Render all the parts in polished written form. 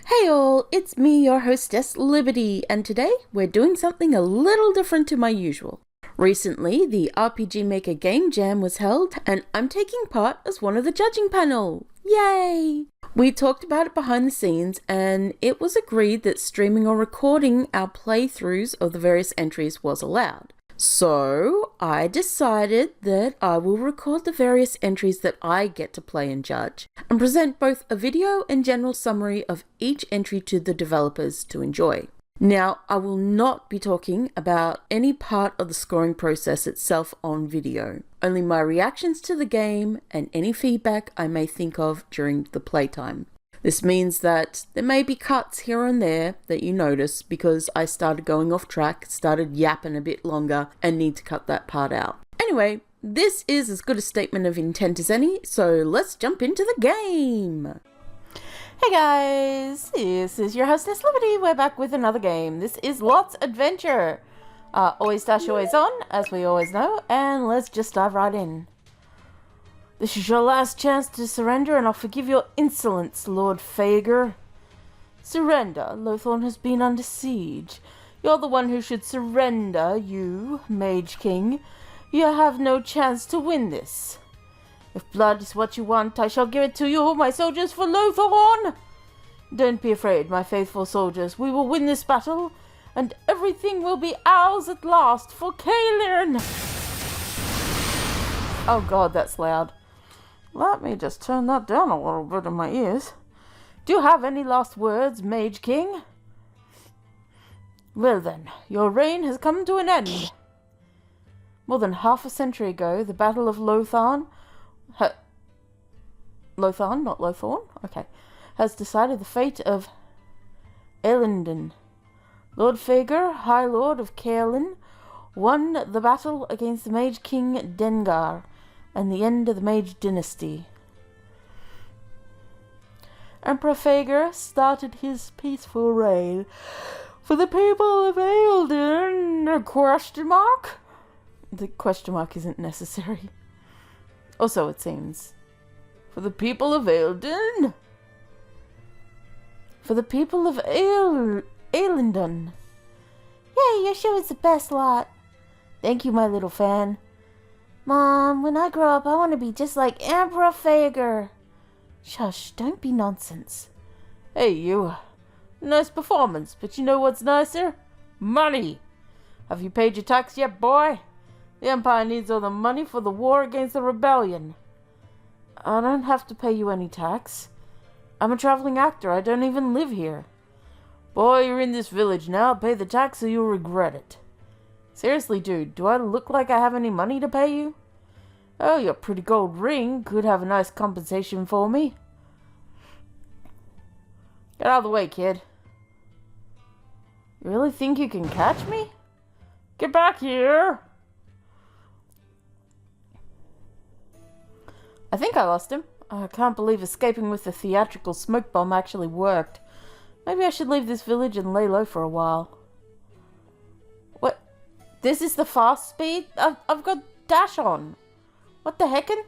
Hey all, it's me, your hostess Liberty, and today we're doing something a little different to my usual. Recently, the RPG Maker Game Jam was held, and I'm taking part as one of the judging panel. Yay! We talked about it behind the scenes, and it was agreed that streaming or recording our playthroughs of the various entries was allowed. So, I decided that I will record the various entries that I get to play and judge, and present both a video and general summary of each entry to the developers to enjoy. Now, I will not be talking about any part of the scoring process itself on video, only my reactions to the game and any feedback I may think of during the playtime. This means that there may be cuts here and there that you notice because I started going off track, started yapping a bit longer, and need to cut that part out. Anyway, this is as good a statement of intent as any, so let's jump into the game! Hey guys, this is your hostess Liberty. We're back with another game. This is Lots Adventure. Always dash, always on, as we always know, and let's just dive right in. This is your last chance to surrender, and I'll forgive your insolence, Lord Fager. Surrender. Lothorn has been under siege. You're the one who should surrender, you, Mage King. You have no chance to win this. If blood is what you want, I shall give it to you, my soldiers, for Lothorn. Don't be afraid, my faithful soldiers. We will win this battle, and everything will be ours at last for Caelin. Oh god, that's loud. Let me just turn that down a little bit in my ears. Do you have any last words, Mage King? Well then, your reign has come to an end. More than half a century ago, the Battle of Lothorn... Lothorn, not Lothorn? Okay. Has decided the fate of Elendon. Lord Fager, High Lord of Caelin, won the battle against the Mage King Dengar, and the end of the Mage Dynasty. Emperor Fager started his peaceful reign for the people of Eildon, question mark? The question mark isn't necessary. Or so it seems. For the people of Eildon? For the people of Eilendon. Yay, your show is the best lot. Thank you, my little fan. Mom, when I grow up, I want to be just like Emperor Fager. Shush, don't be nonsense. Hey, you. Nice performance, but you know what's nicer? Money. Have you paid your tax yet, boy? The Empire needs all the money for the war against the rebellion. I don't have to pay you any tax. I'm a traveling actor. I don't even live here. Boy, you're in this village now. Pay the tax or you'll regret it. Seriously, dude, do I look like I have any money to pay you? Oh, your pretty gold ring could have a nice compensation for me. Get out of the way, kid. You really think you can catch me? Get back here! I think I lost him. I can't believe escaping with the theatrical smoke bomb actually worked. Maybe I should leave this village and lay low for a while. What? This is the fast speed? I've got dash on. What the heckin'?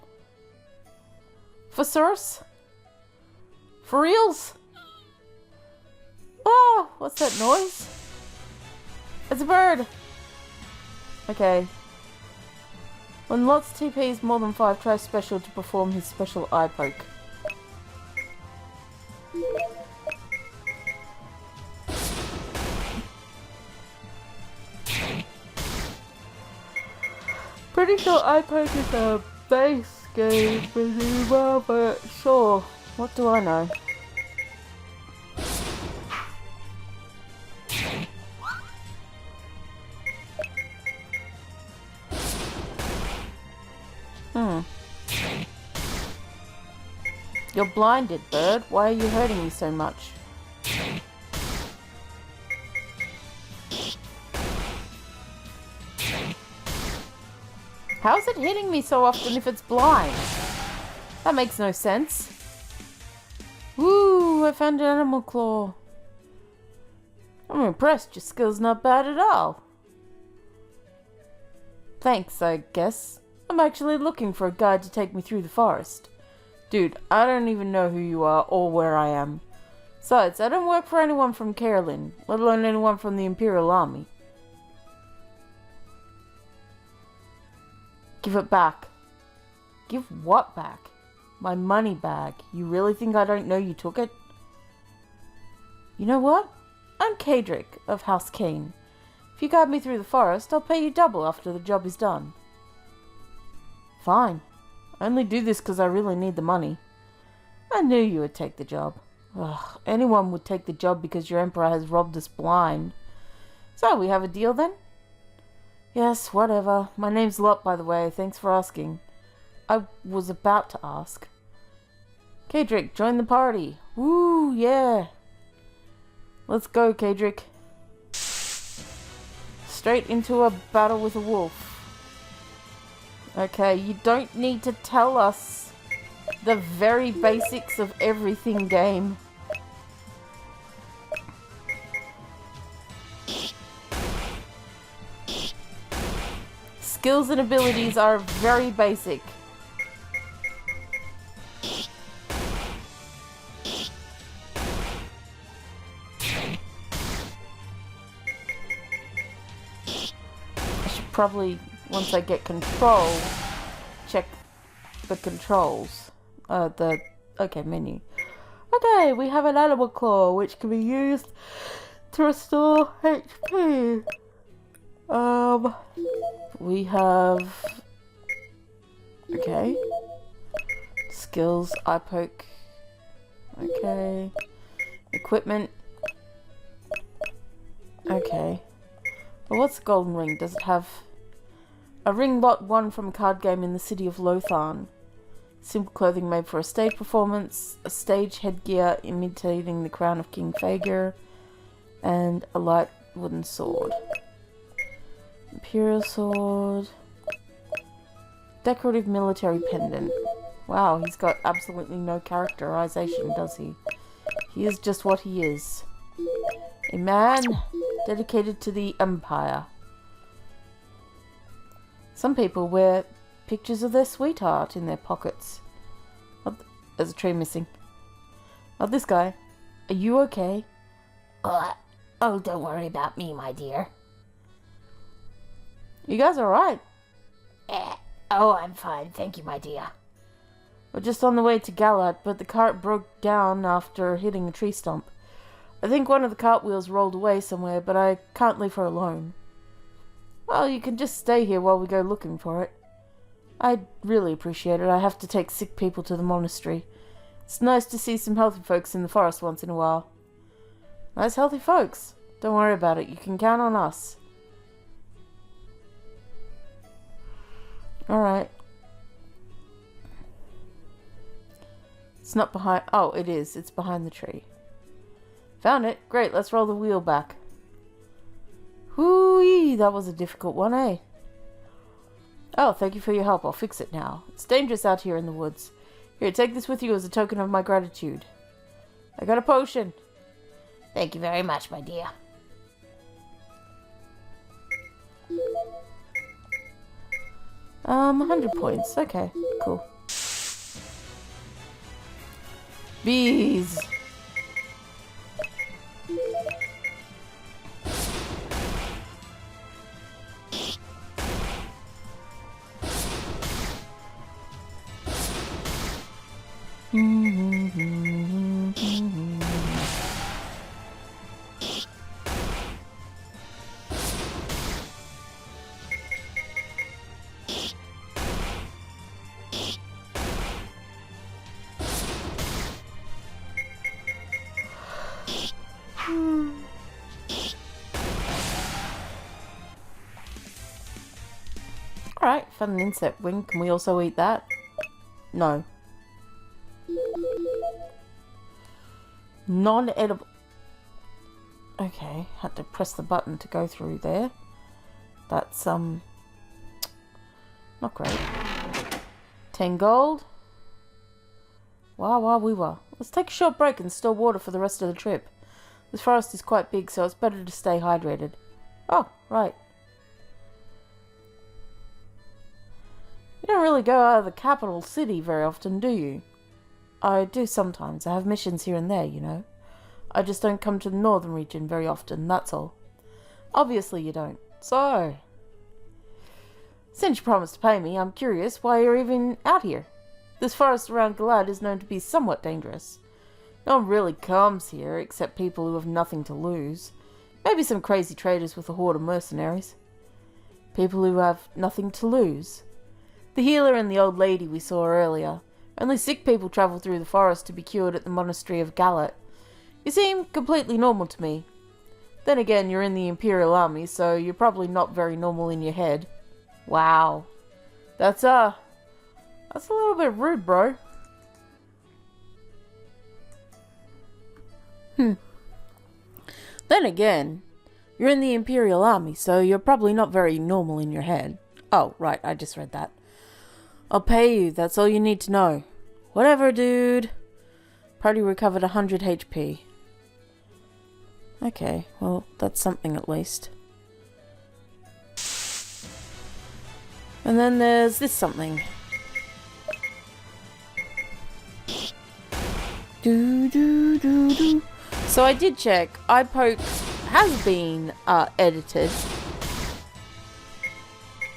For source? For reals? Oh, what's that noise? It's a bird. Okay. When Lots TPs more than 5, try special to perform his special eye poke. Pretty sure eye poke is a base game for Zuma, but sure. What do I know? You're blinded, bird. Why are you hurting me so much? How's it hitting me so often if it's blind? That makes no sense. Woo, I found an animal claw. I'm impressed. Your skill's not bad at all. Thanks, I guess. I'm actually looking for a guide to take me through the forest. Dude, I don't even know who you are or where I am. Besides, I don't work for anyone from Carolyn, let alone anyone from the Imperial Army. Give it back. Give what back? My money bag. You really think I don't know you took it? You know what? I'm Kadric of House Kane. If you guide me through the forest, I'll pay you double after the job is done. Fine. I only do this because I really need the money. I knew you would take the job. Ugh, anyone would take the job because your emperor has robbed us blind. So, we have a deal then? Yes, whatever. My name's Lot, by the way. Thanks for asking. I was about to ask. Kadric, join the party. Woo, yeah. Let's go, Kadric. Straight into a battle with a wolf. Okay, you don't need to tell us the very basics of everything, game. Skills and abilities are very basic. Probably, once I get control, check the controls. Okay, menu. Okay, we have an animal claw, which can be used to restore HP. We have... Okay. Skills, eye poke. Okay. Equipment. Okay. Well, what's the golden ring? Does it have... A ring lot won from a card game in the city of Lotharn. Simple clothing made for a stage performance. A stage headgear imitating the crown of King Fager. And a light wooden sword. Imperial sword. Decorative military pendant. Wow, he's got absolutely no characterization, does he? He is just what he is. A man dedicated to the Empire. Some people wear pictures of their sweetheart in their pockets. Oh, there's a tree missing. Oh, this guy. Are you okay? Oh, don't worry about me, my dear. You guys alright? Oh, I'm fine, thank you, my dear. We're just on the way to Galat, but the cart broke down after hitting a tree stump. I think one of the cartwheels rolled away somewhere, but I can't leave her alone. Well, you can just stay here while we go looking for it. I'd really appreciate it. I have to take sick people to the monastery. It's nice to see some healthy folks in the forest once in a while. Nice healthy folks. Don't worry about it. You can count on us. Alright. It's not behind... Oh, it is. It's behind the tree. Found it. Great, let's roll the wheel back. Whoo-wee, that was a difficult one, eh? Oh, thank you for your help. I'll fix it now. It's dangerous out here in the woods. Here, take this with you as a token of my gratitude. I got a potion. Thank you very much, my dear. 100 points. Okay, cool. Bees. Alright, found an insect wing. Can we also eat that? No. Non-edible. Okay, had to press the button to go through there. That's, not great. 10 gold. Wow, we were. Let's take a short break and store water for the rest of the trip. This forest is quite big, so it's better to stay hydrated. Oh, right. You don't really go out of the capital city very often, do you? I do sometimes. I have missions here and there, you know. I just don't come to the northern region very often, that's all. Obviously you don't. So, since you promised to pay me, I'm curious why you're even out here. This forest around Galad is known to be somewhat dangerous. No one really comes here, except people who have nothing to lose. Maybe some crazy traders with a horde of mercenaries. People who have nothing to lose. The healer and the old lady we saw earlier. Only sick people travel through the forest to be cured at the monastery of Galat. You seem completely normal to me. Then again, you're in the Imperial Army, so you're probably not very normal in your head. Wow. That's a little bit rude, bro. Then again, you're in the Imperial Army, so you're probably not very normal in your head. Oh, right, I just read that. I'll pay you, that's all you need to know. Whatever, dude. Party recovered 100 HP. Okay, well, that's something at least. And then there's this something. So I did check. iPoke has been edited.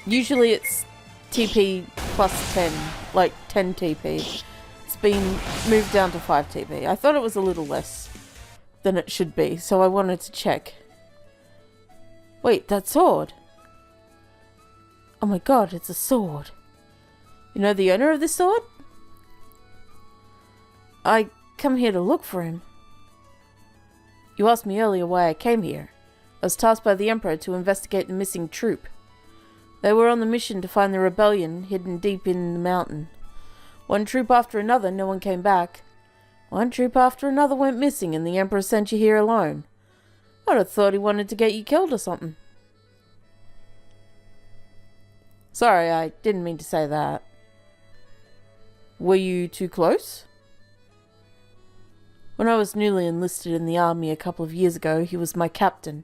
Usually it's TP plus 10, like 10 TP. It's been moved down to 5 TP. I thought it was a little less than it should be, so I wanted to check. Wait, that sword? Oh my god, it's a sword. You know the owner of this sword? I come here to look for him. You asked me earlier why I came here. I was tasked by the Emperor to investigate the missing troop. They were on the mission to find the rebellion hidden deep in the mountain. One troop after another, no one came back. One troop after another went missing, and the Emperor sent you here alone. I'd have thought he wanted to get you killed or something. Sorry, I didn't mean to say that. Were you too close? When I was newly enlisted in the army a couple of years ago, he was my captain.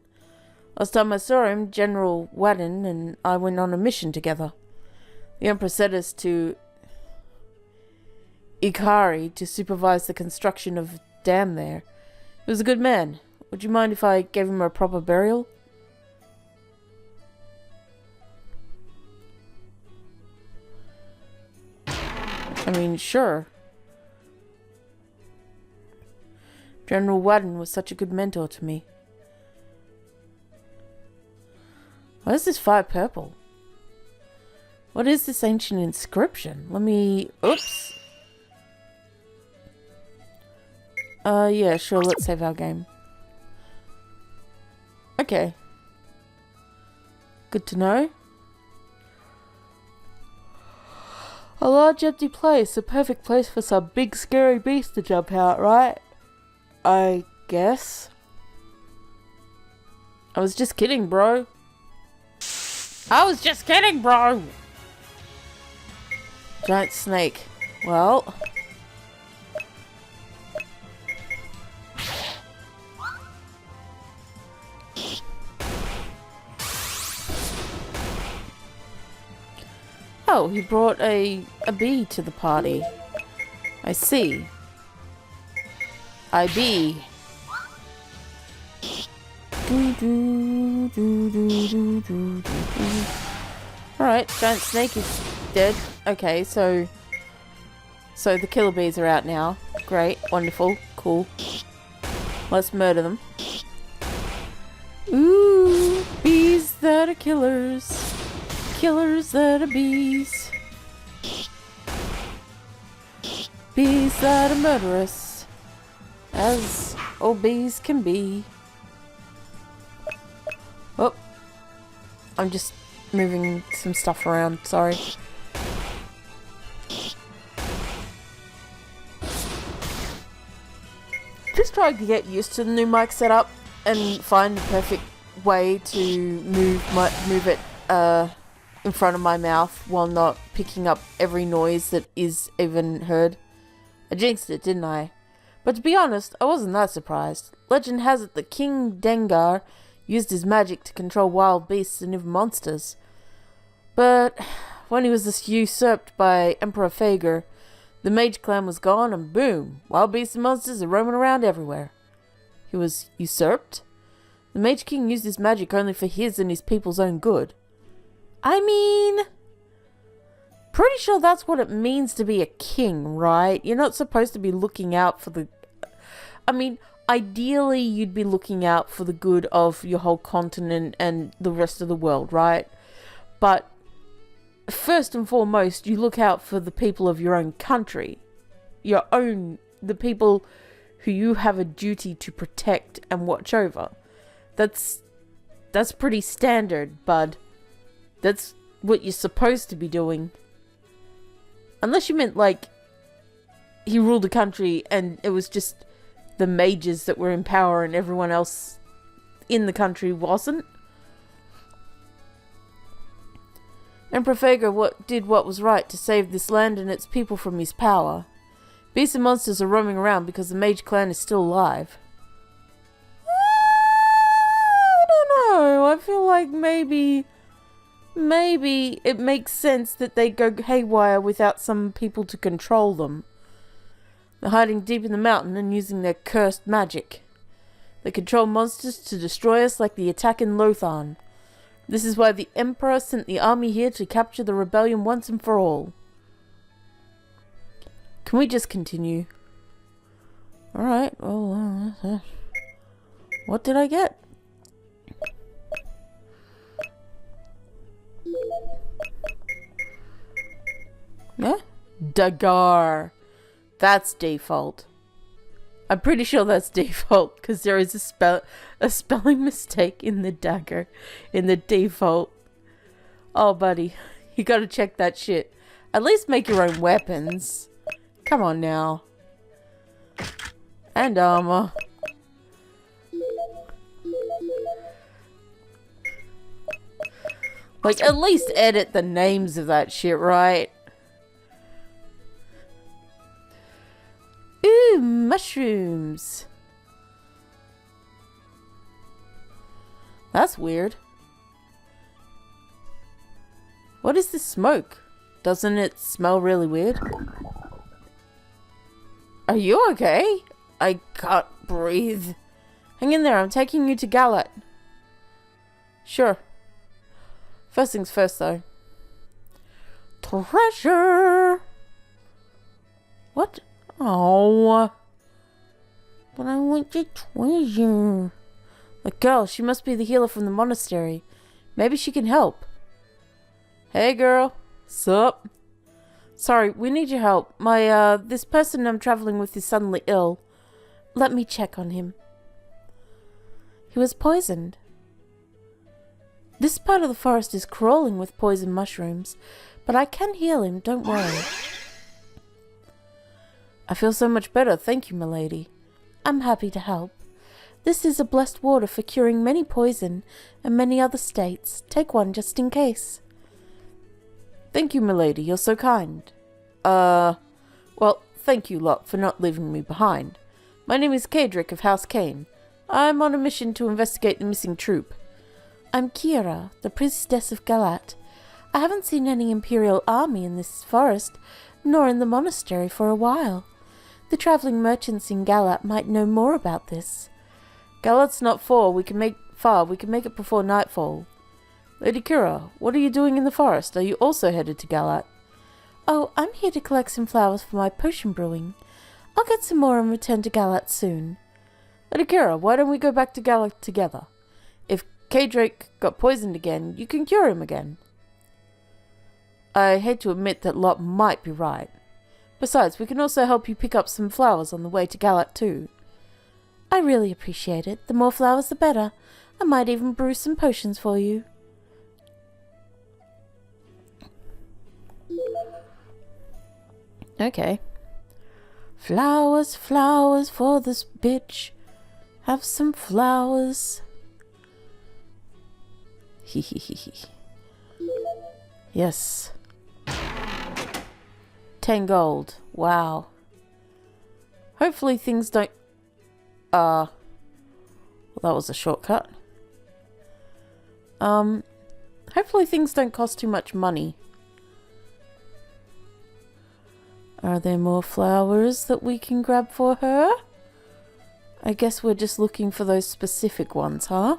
Last time I saw him, General Wadden and I went on a mission together. The Emperor sent us to Ikari to supervise the construction of a dam there. He was a good man. Would you mind if I gave him a proper burial? I mean, sure. General Wadden was such a good mentor to me. Why is this fire purple? What is this ancient inscription? Let me... Oops. Yeah, sure, let's save our game. Okay. Good to know. A large empty place, a perfect place for some big scary beast to jump out, right? I guess. I was just kidding, bro. I was just kidding, bro! Giant snake. Well... Oh, he brought a bee to the party. I see. IB. Alright, giant snake is dead. Okay, so the killer bees are out now. Great, wonderful, cool. Let's murder them. Ooh, bees that are killers. Killers that are bees. Bees that are murderous. As all bees can be. Oh. I'm just moving some stuff around, sorry. Just trying to get used to the new mic setup and find the perfect way to move it in front of my mouth while not picking up every noise that is even heard. I jinxed it, didn't I? But to be honest, I wasn't that surprised. Legend has it that King Dengar used his magic to control wild beasts and even monsters. But when he was usurped by Emperor Fager, the mage clan was gone and boom, wild beasts and monsters are roaming around everywhere. He was usurped? The Mage King used his magic only for his and his people's own good. I mean, pretty sure that's what it means to be a king, right? You're not supposed to be looking out for the... I mean, ideally you'd be looking out for the good of your whole continent and the rest of the world, right? But first and foremost, you look out for the people of your own country. The people who you have a duty to protect and watch over. That's pretty standard, bud. That's what you're supposed to be doing. Unless you meant, like, he ruled the country and it was just the mages that were in power and everyone else in the country wasn't. Emperor Fago did what was right to save this land and its people from his power. Beasts and monsters are roaming around because the Mage Clan is still alive. I don't know. I feel like maybe it makes sense that they go haywire without some people to control them. They're hiding deep in the mountain and using their cursed magic. They control monsters to destroy us like the attack in Lotharn. This is why the Emperor sent the army here to capture the rebellion once and for all. Can we just continue? Alright, well, what did I get? Yeah? Dagar. That's default. I'm pretty sure that's default because there is a spelling mistake in the dagger in the default. Oh, buddy, you gotta check that shit. At least make your own weapons. Come on now. And armor. Like, at least edit the names of that shit, right? Ooh, mushrooms. That's weird. What is this smoke? Doesn't it smell really weird? Are you okay? I can't breathe. Hang in there, I'm taking you to Galat. Sure. First things first, though. Treasure! What? Oh. But I want your treasure. The girl, she must be the healer from the monastery. Maybe she can help. Hey, girl. Sup? Sorry, we need your help. This person I'm traveling with is suddenly ill. Let me check on him. He was poisoned. This part of the forest is crawling with poison mushrooms, but I can heal him, don't worry. I feel so much better, thank you, milady. I'm happy to help. This is a blessed water for curing many poison and many other states. Take one just in case. Thank you, milady, you're so kind. Well, thank you lot for not leaving me behind. My name is Kadric of House Kane. I'm on a mission to investigate the missing troop. I'm Kira, the priestess of Galat. I haven't seen any Imperial army in this forest, nor in the monastery for a while. The travelling merchants in Galat might know more about this. Galat's not far. We can make it before nightfall. Lady Kira, what are you doing in the forest? Are you also headed to Galat? Oh, I'm here to collect some flowers for my potion brewing. I'll get some more and return to Galat soon. Lady Kira, why don't we go back to Galat together? If Kadric got poisoned again, you can cure him again. I hate to admit that Lot might be right. Besides, we can also help you pick up some flowers on the way to Galat too. I really appreciate it. The more flowers the better. I might even brew some potions for you. Okay. Flowers, flowers for this bitch. Have some flowers. Hehehehe. Yes. 10 gold. Wow. Hopefully things don't... well, that was a shortcut. Hopefully things don't cost too much money. Are there more flowers that we can grab for her? I guess we're just looking for those specific ones, huh?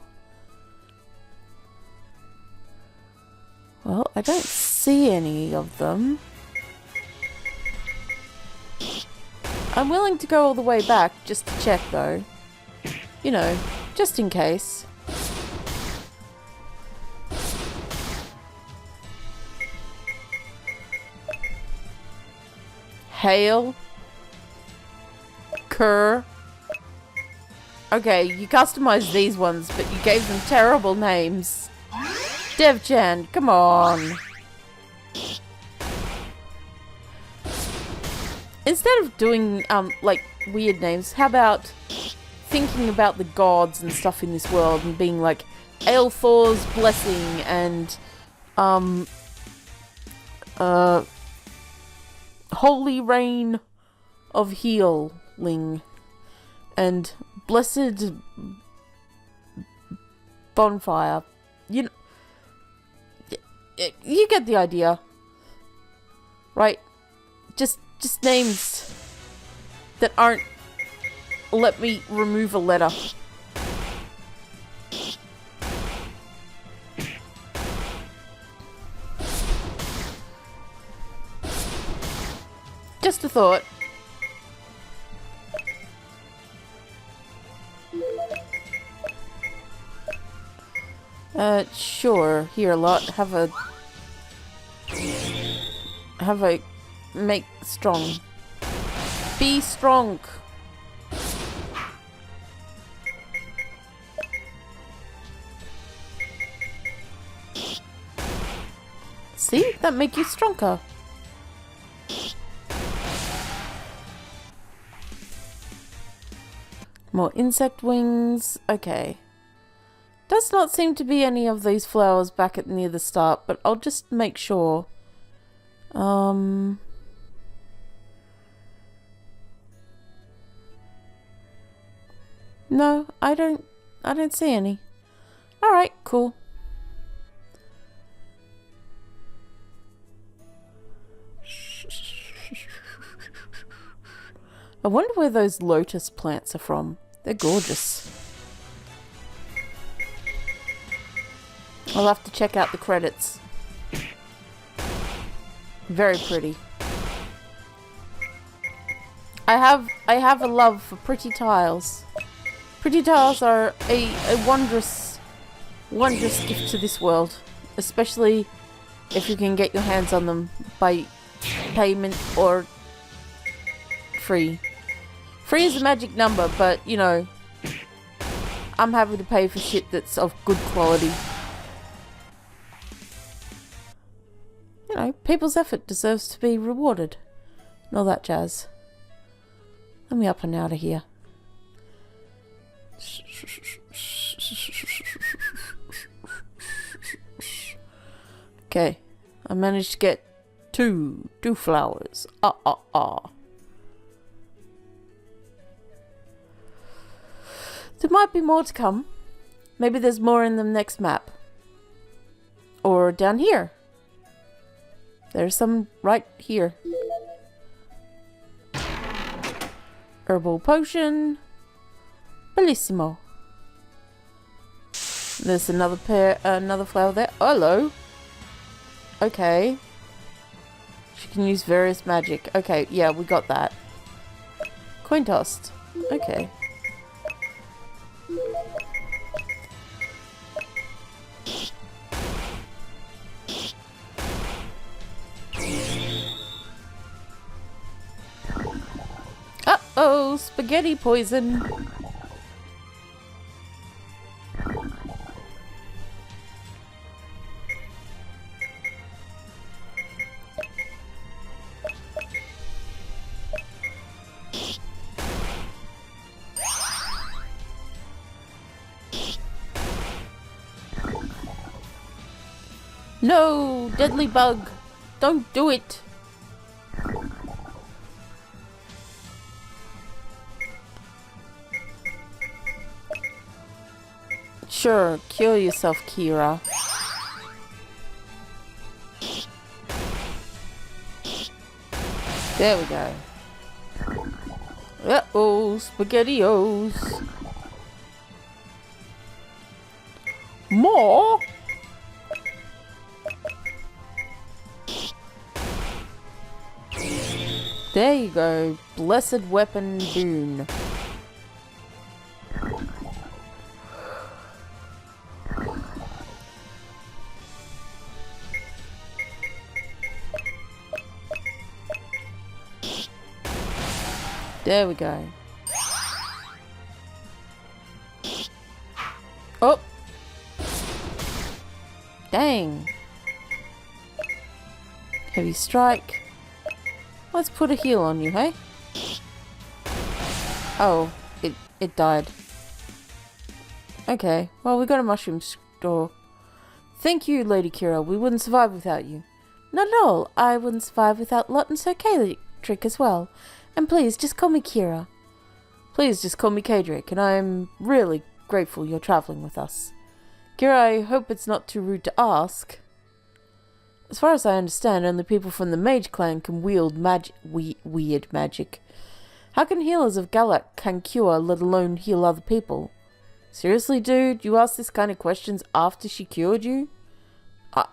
Well, I don't see any of them. I'm willing to go all the way back just to check, though. You know, just in case. Hail. Kerr. Okay, you customized these ones, but you gave them terrible names. Dev-chan, come on. Instead of doing, like, weird names, how about thinking about the gods and stuff in this world and being like, Aelthor's blessing and, holy rain of healing and blessed bonfire. You know, you get the idea, right? Just names that aren't let me remove a letter. Just a thought. Sure. Here, lot. Have a make strong. Be strong. See? That make you stronger. More insect wings. Okay. Does not seem to be any of these flowers back at near the start, but I'll just make sure. No, I don't see any. Alright, cool. I wonder where those lotus plants are from. They're gorgeous. I'll have to check out the credits. Very pretty. I have a love for pretty tiles. Pretty tiles are a wondrous gift to this world. Especially if you can get your hands on them by payment or free. Free is a magic number, but you know, I'm happy to pay for shit that's of good quality. You know, people's effort deserves to be rewarded. And all that jazz. Let me up and out of here. Okay. I managed to get two flowers. There might be more to come. Maybe there's more in the next map. Or down here. There's some right here. Herbal potion. Bellissimo. There's another flower there. Oh, hello. Okay. She can use various magic. Okay, yeah, we got that. Coin tossed. Okay. Uh-oh, spaghetti poison. No, deadly bug. Don't do it. Sure, kill yourself, Kira. There we go. Uh-oh, SpaghettiOs. More? There you go. Blessed weapon boon. There we go. Oh! Dang. Heavy strike. Let's put a heal on you, hey? Oh, it died. Okay, well we got a mushroom store. Thank you, Lady Kira. We wouldn't survive without you. Not at all. I wouldn't survive without Lawton's K-Trick as well. And please, just call me Kira. Please, just call me K-Drake, and I'm really grateful you're traveling with us. Kira, I hope it's not too rude to ask. As far as I understand, only people from the Mage Clan can wield weird magic. How can healers of Galak can cure, let alone heal other people? Seriously, dude? You ask this kind of questions after she cured you?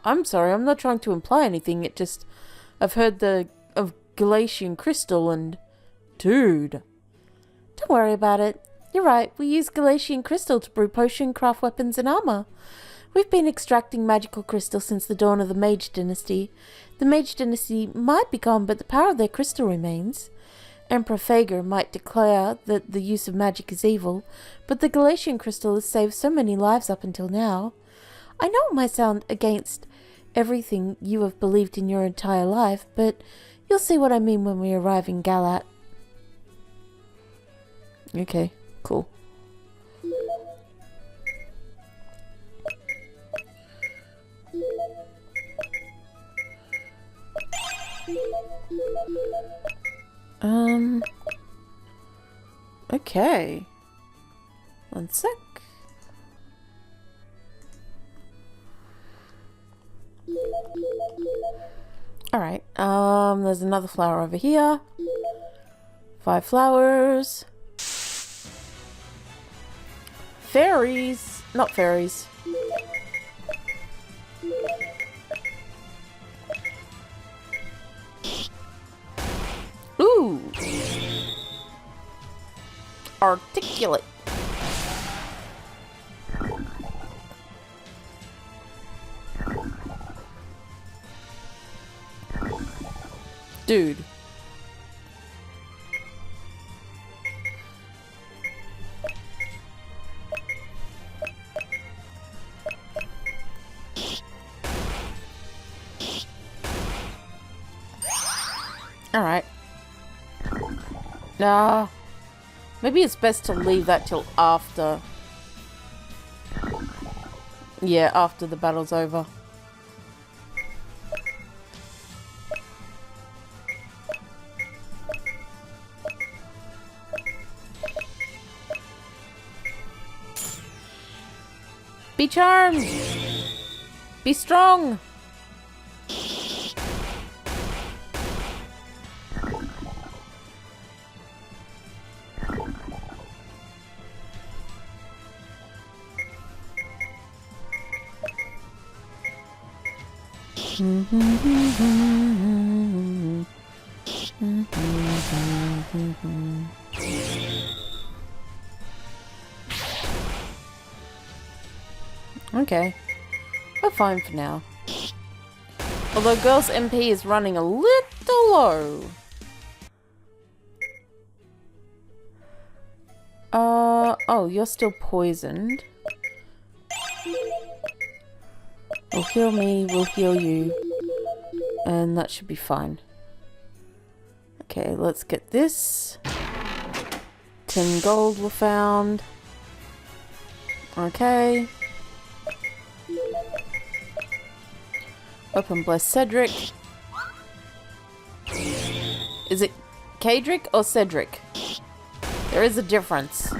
I'm sorry, I'm not trying to imply anything, it just... I've heard of Galatian Crystal and... Dude. Don't worry about it. You're right, we use Galatian Crystal to brew potion, craft weapons and armor. We've been extracting magical crystal since the dawn of the Mage Dynasty. The Mage Dynasty might be gone, but the power of their crystal remains. Emperor Fager might declare that the use of magic is evil, but the Galatian crystal has saved so many lives up until now. I know it might sound against everything you have believed in your entire life, but you'll see what I mean when we arrive in Galat. Okay, cool. Okay. One sec. Alright, there's another flower over here. 5 flowers. Fairies! Not fairies. Ooh! Articulate. Dude. Alright. Nah. Maybe it's best to leave that till after. Yeah, after the battle's over. Be charmed! Be strong! Okay, we're fine for now. Although girl's MP is running a little low. Oh, you're still poisoned. Will heal me, will heal you. And that should be fine. Okay, let's get this. 10 gold were found. Okay. Weapon bless Cedric. Is it Kadric or Cedric? There is a difference.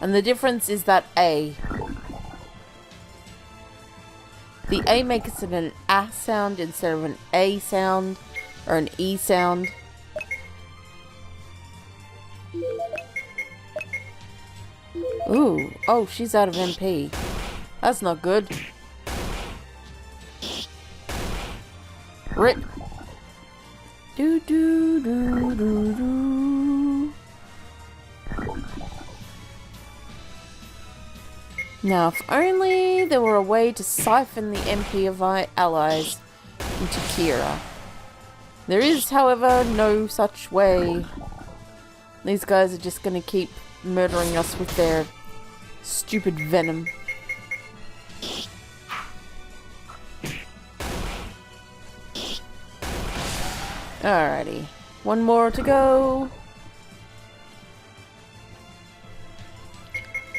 And the difference is that A. The A makes it an A sound instead of an A sound or an E sound. Ooh. Oh, she's out of MP. That's not good. Rip. Do do do do do. Now, if only there were a way to siphon the MP of our allies into Kira. There is, however, no such way. These guys are just gonna keep murdering us with their stupid venom. Alrighty. One more to go.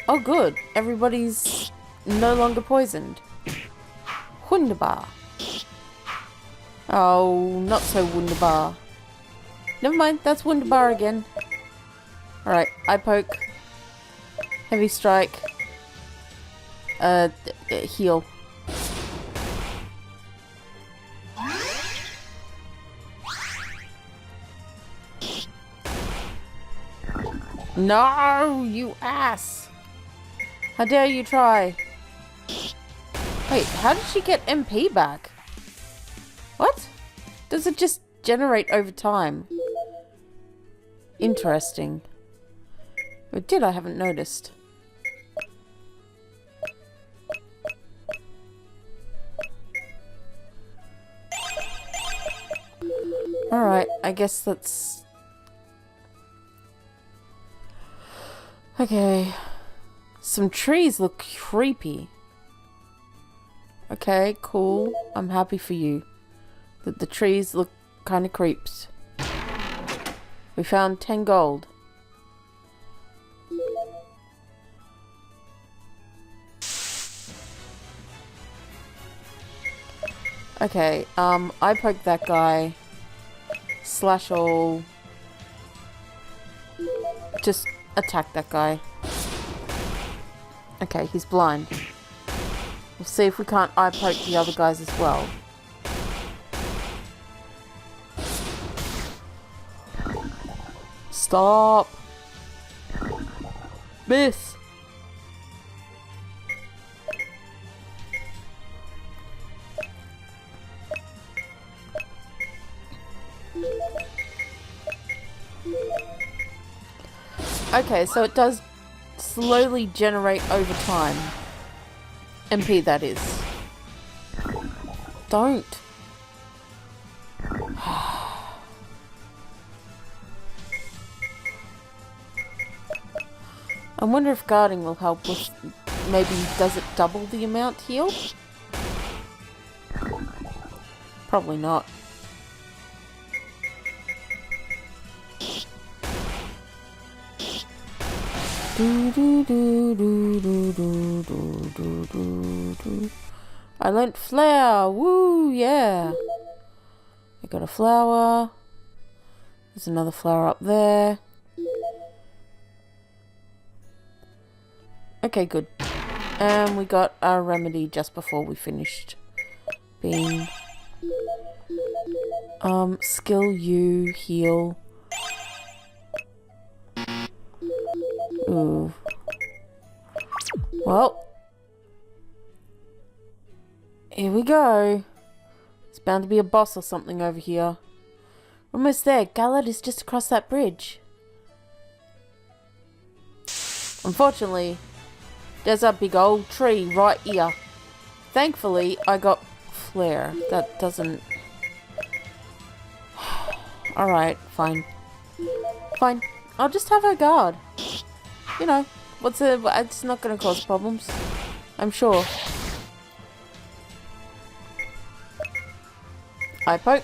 Oh good, everybody's no longer poisoned. Wunderbar. Oh, not so wunderbar. Never mind, that's wunderbar again. Alright, eye poke. Heavy strike. Heal. No, you ass! How dare you try? Wait, how did she get MP back? What? Does it just generate over time? Interesting. It did, I haven't noticed. Alright, I guess that's... Okay. Some trees look creepy. Okay, cool. I'm happy for you. That the trees look kind of creeps. We found 10 gold. Okay, I poked that guy. Slash all. Just attack that guy. Okay, he's blind. We'll see if we can't eye poke the other guys as well. Stop! Miss! Okay, so it does slowly generate over time. MP, that is. Don't. I wonder if guarding will help with... Maybe does it double the amount healed? Probably not. I learnt flower. Woo, yeah. I got a flower. There's another flower up there. Okay, good. And we got our remedy just before we finished. Being skill U, heal. Ooh. Well. Here we go. It's bound to be a boss or something over here. Almost there. Galad is just across that bridge. Unfortunately, there's a big old tree right here. Thankfully, I got flare. That doesn't... Alright, fine. Fine. I'll just have her guard. You know, it's not going to cause problems. I'm sure. Eye poke.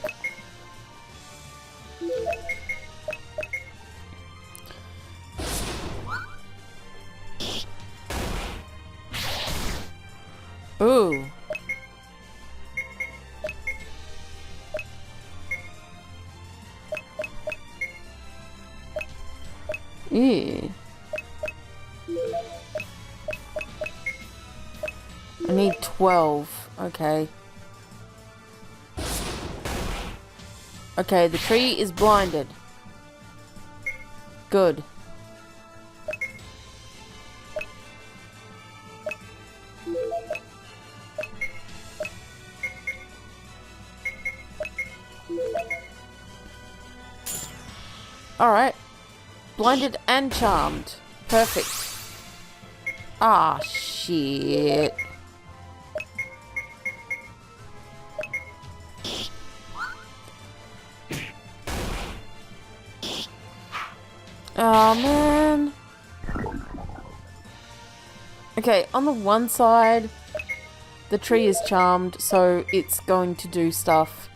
Ooh. Ew. I need 12. Okay. Okay, the tree is blinded. Alright. Blinded and charmed. Perfect. Ah, shit. Oh, man. Okay, on the one side, the tree is charmed, so it's going to do stuff.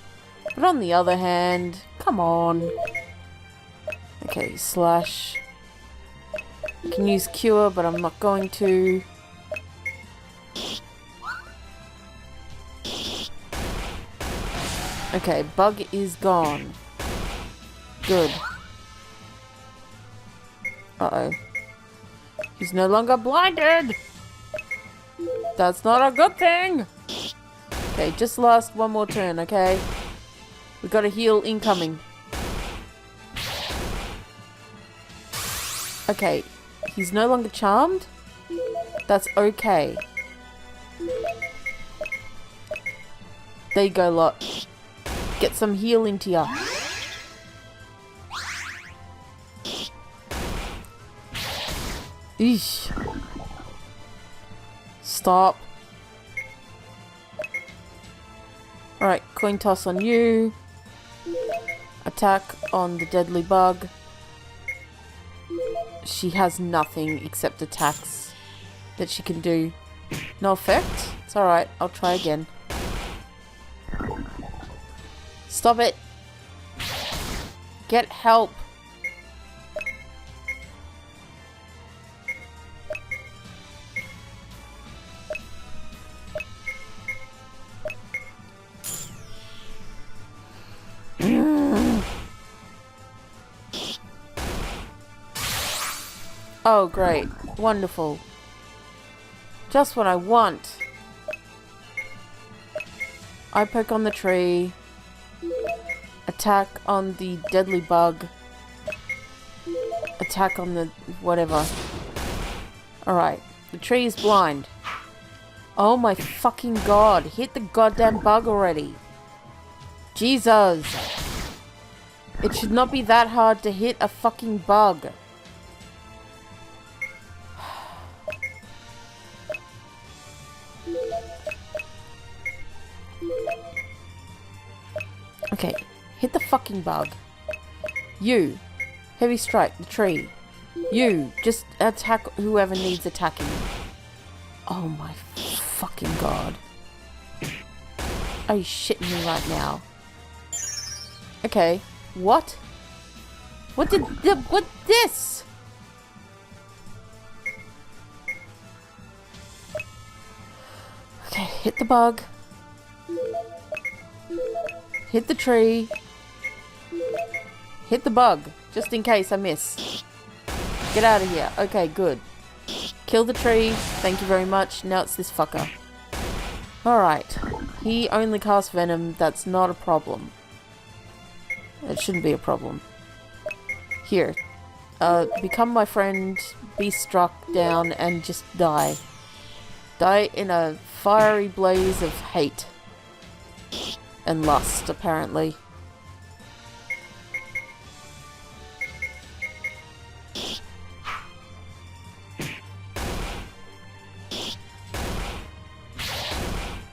But on the other hand, come on. Okay, slash. I can use cure, but I'm not going to. Okay, bug is gone. Good. Uh-oh. He's no longer blinded! That's not a good thing! Okay, just last one more turn, okay? We got a heal incoming. Okay, he's no longer charmed? That's okay. There you go, lot. Get some heal into ya. Eesh. Stop. Alright, coin toss on you. Attack on the deadly bug. She has nothing except attacks that she can do. No effect? It's alright, I'll try again. Stop it! Get help! Oh, great. Wonderful. Just what I want. I poke on the tree. Attack on the deadly bug. Attack on the whatever. Alright. The tree is blind. Oh my fucking god. Hit the goddamn bug already. Jesus. It should not be that hard to hit a fucking bug. Okay, hit the fucking bug. You, heavy strike the tree. You, just attack whoever needs attacking. Oh my fucking god. Are you shitting me right now? Okay, what? What this? Okay, hit the bug. Hit the tree. Hit the bug, just in case I miss. Get out of here. Okay, good. Kill the tree. Thank you very much. Now it's this fucker. Alright. He only casts venom. That's not a problem. It shouldn't be a problem. Here. Become my friend. Be struck down and just die. Die in a fiery blaze of hate. And lust, apparently.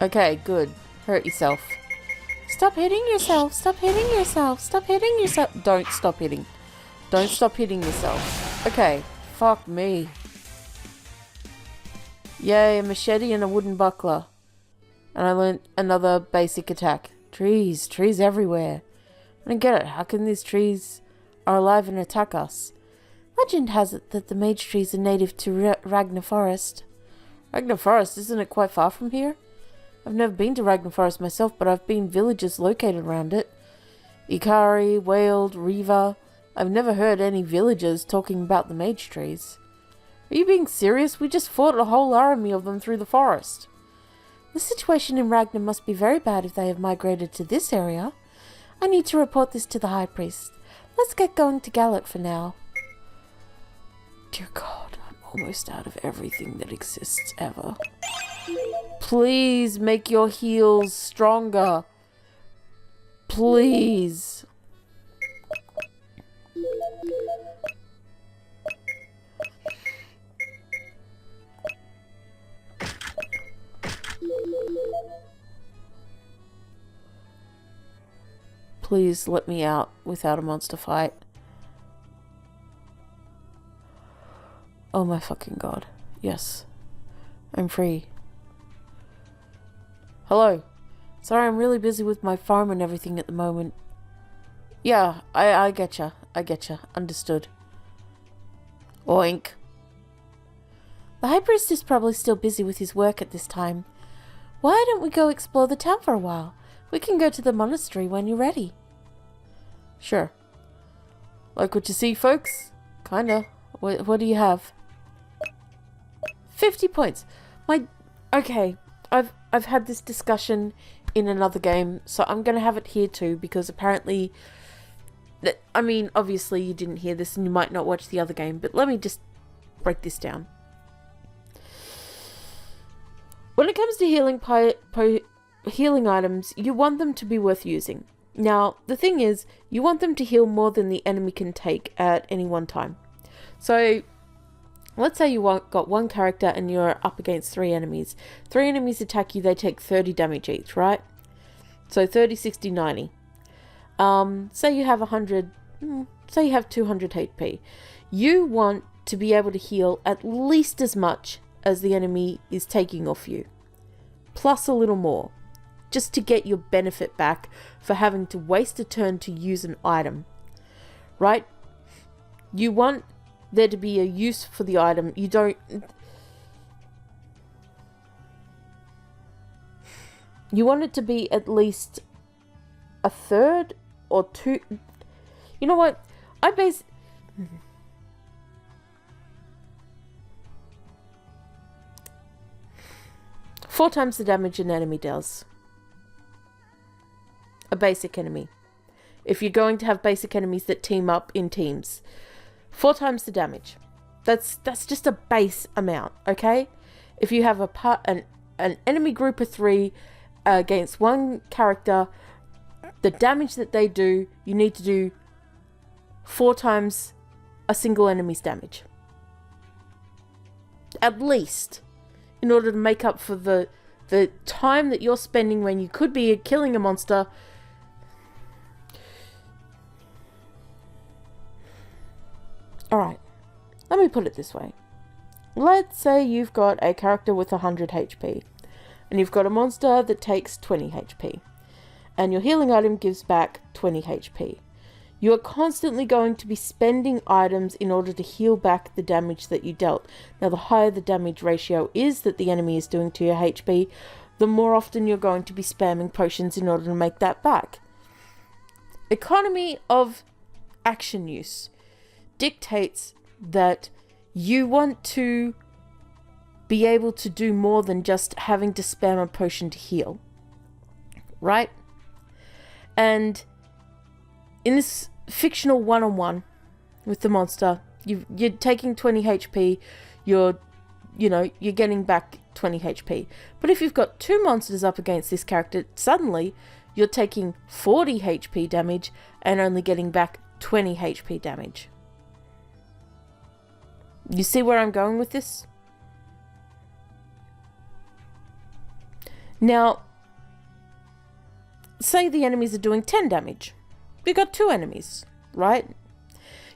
Okay, good. Hurt yourself. Stop hitting yourself! Stop hitting yourself! Stop hitting yourself! Don't stop hitting. Don't stop hitting yourself. Okay. Fuck me. Yay, a machete and a wooden buckler. And I learned another basic attack. Trees. Trees everywhere. I don't get it. How can these trees are alive and attack us? Legend has it that the mage trees are native to Ragnar Forest. Ragnar Forest? Isn't it quite far from here? I've never been to Ragnar Forest myself, but I've been villages located around it. Ikari, Weald, Riva. I've never heard any villagers talking about the mage trees. Are you being serious? We just fought a whole army of them through the forest. The situation in Ragnar must be very bad if they have migrated to this area. I need to report this to the High Priest. Let's get going to Galet for now. Dear God, I'm almost out of everything that exists ever. Please make your heals stronger. Please. Please let me out without a monster fight. Oh my fucking god. Yes. I'm free. Hello. Sorry, I'm really busy with my farm and everything at the moment. Yeah, I getcha. I getcha. Understood. Oink. The High Priest is probably still busy with his work at this time. Why don't we go explore the town for a while? We can go to the monastery when you're ready. Sure. Like what you see, folks? Kinda. What do you have? 50 points. Okay. I've had this discussion in another game, so I'm gonna have it here too, because apparently, I mean, obviously you didn't hear this and you might not watch the other game, but let me just break this down. When it comes to healing items, you want them to be worth using. Now, the thing is, you want them to heal more than the enemy can take at any one time. So, let's say you got one character and you're up against 3 enemies. 3 enemies attack you, they take 30 damage each, right? So 30, 60, 90. Say you have 100, say you have 200 HP. You want to be able to heal at least as much as the enemy is taking off you. Plus a little more. Just to get your benefit back for having to waste a turn to use an item. Right? You want there to be a use for the item. You don't... You want it to be at least a third or 2... You know what? I base... 4 times the damage an enemy does. A basic enemy. If you're going to have basic enemies that team up in teams. 4 times the damage. That's just a base amount, okay? If you have an enemy group of 3 against one character, the damage that they do, you need to do 4 times a single enemy's damage. At least. In order to make up for the time that you're spending when you could be killing a monster. Alright, let me put it this way. Let's say you've got a character with 100 HP, and you've got a monster that takes 20 HP, and your healing item gives back 20 HP. You are constantly going to be spending items in order to heal back the damage that you dealt. Now, the higher the damage ratio is that the enemy is doing to your HP, the more often you're going to be spamming potions in order to make that back. Economy of action use dictates that you want to be able to do more than just having to spam a potion to heal. Right? And in this fictional one-on-one with the monster, you're taking 20 HP, you're getting back 20 HP. But if you've got 2 monsters up against this character, suddenly you're taking 40 HP damage and only getting back 20 HP damage. You see where I'm going with this? Now, say the enemies are doing 10 damage. You got 2 enemies, right?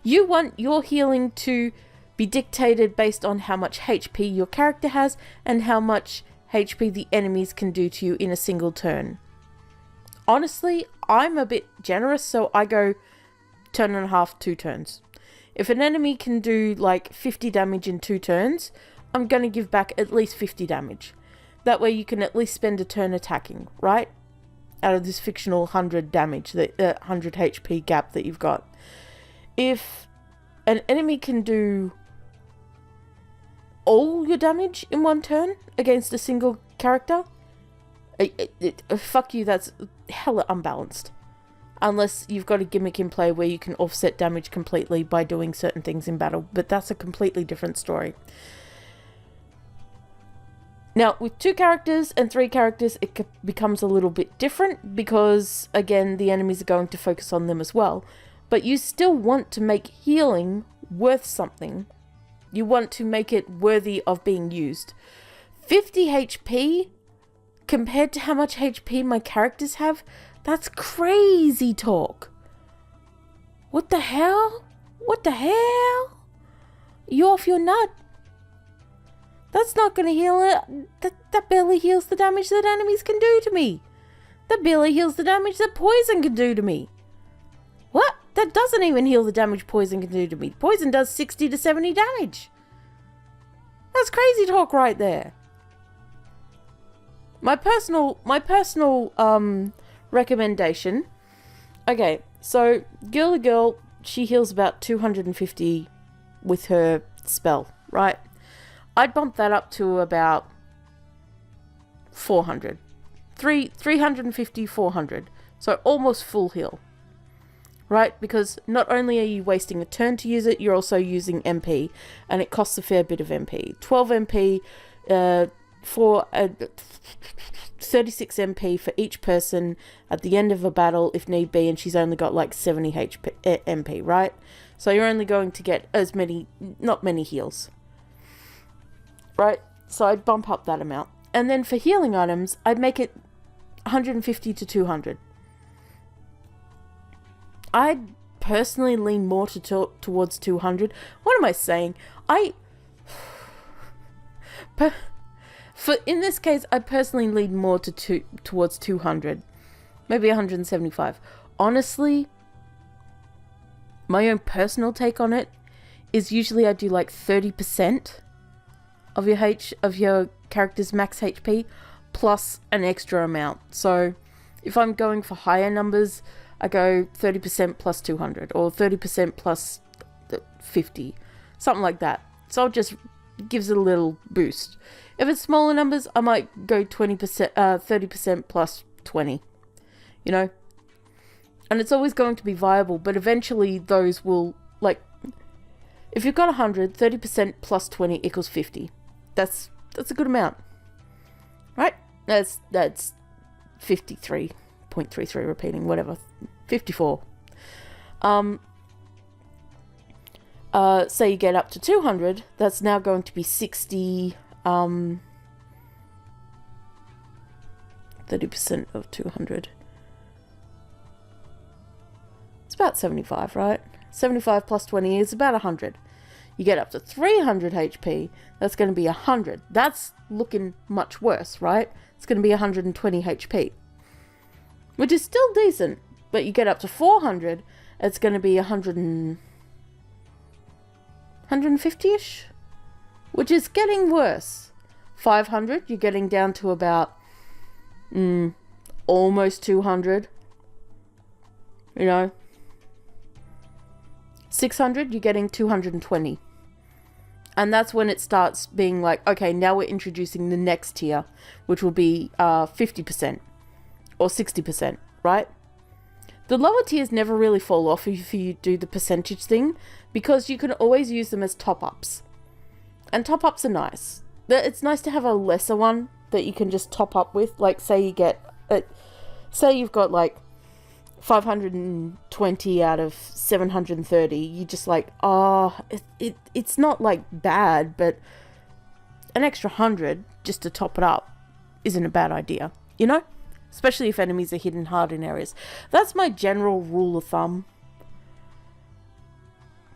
You want your healing to be dictated based on how much HP your character has and how much HP the enemies can do to you in a single turn. Honestly, I'm a bit generous, so I go turn and a half, 2 turns. If an enemy can do like 50 damage in 2 turns, I'm going to give back at least 50 damage. That way you can at least spend a turn attacking, right? Out of this fictional 100 damage, 100 HP gap that you've got. If an enemy can do all your damage in 1 turn against a single character, fuck you, that's hella unbalanced. Unless you've got a gimmick in play where you can offset damage completely by doing certain things in battle, but that's a completely different story. Now, with 2 characters and 3 characters, it becomes a little bit different because, again, the enemies are going to focus on them as well. But you still want to make healing worth something. You want to make it worthy of being used. 50 HP, compared to how much HP my characters have, That's crazy talk. What the hell? What the hell? You off your nut? That's not going to heal it. That barely heals the damage that enemies can do to me. That barely heals the damage that poison can do to me. What? That doesn't even heal the damage poison can do to me. Poison does 60 to 70 damage. That's crazy talk right there. My personal recommendation. Okay, so Girly Girl, she heals about 250 with her spell, right? I'd bump that up to about 400. 350, 400. So almost full heal. Right? Because not only are you wasting a turn to use it, you're also using MP. And it costs a fair bit of MP. 12 MP for 36 MP for each person at the end of a battle if need be. And she's only got like 70 MP, right? So you're only going to get not many heals. Right? So I'd bump up that amount. And then for healing items, I'd make it 150 to 200. I'd personally lean more towards 200. What am I saying? In this case, I personally lean more towards 200. Maybe 175. Honestly, my own personal take on it is usually I do like 30% of your character's max HP plus an extra amount. So if I'm going for higher numbers, I go 30% plus 200 or 30% plus 50, something like that. So it just gives it a little boost. If it's smaller numbers, I might go 30% plus 20, you know? And it's always going to be viable, but eventually those will, like, if you've got 100, 30% plus 20 equals 50. That's a good amount, right? That's 53.33 repeating, whatever, 54. Say you get up to 200, that's now going to be 60, 30% of 200. It's about 75, right? 75 plus 20 is about 100. You get up to 300 HP, that's going to be 100. That's looking much worse, right? It's going to be 120 HP. Which is still decent, but you get up to 400, it's going to be 150-ish? Which is getting worse. 500, you're getting down to about almost 200. You know? 600, you're getting 220. And that's when it starts being like, okay, now we're introducing the next tier, which will be 50% or 60%, right? The lower tiers never really fall off if you do the percentage thing, because you can always use them as top-ups. And top-ups are nice. It's nice to have a lesser one that you can just top up with. Like, say you've got like 520 out of 730, you just like, it's not like bad, but an extra 100 just to top it up isn't a bad idea, you know? Especially if enemies are hidden hard in areas. That's my general rule of thumb.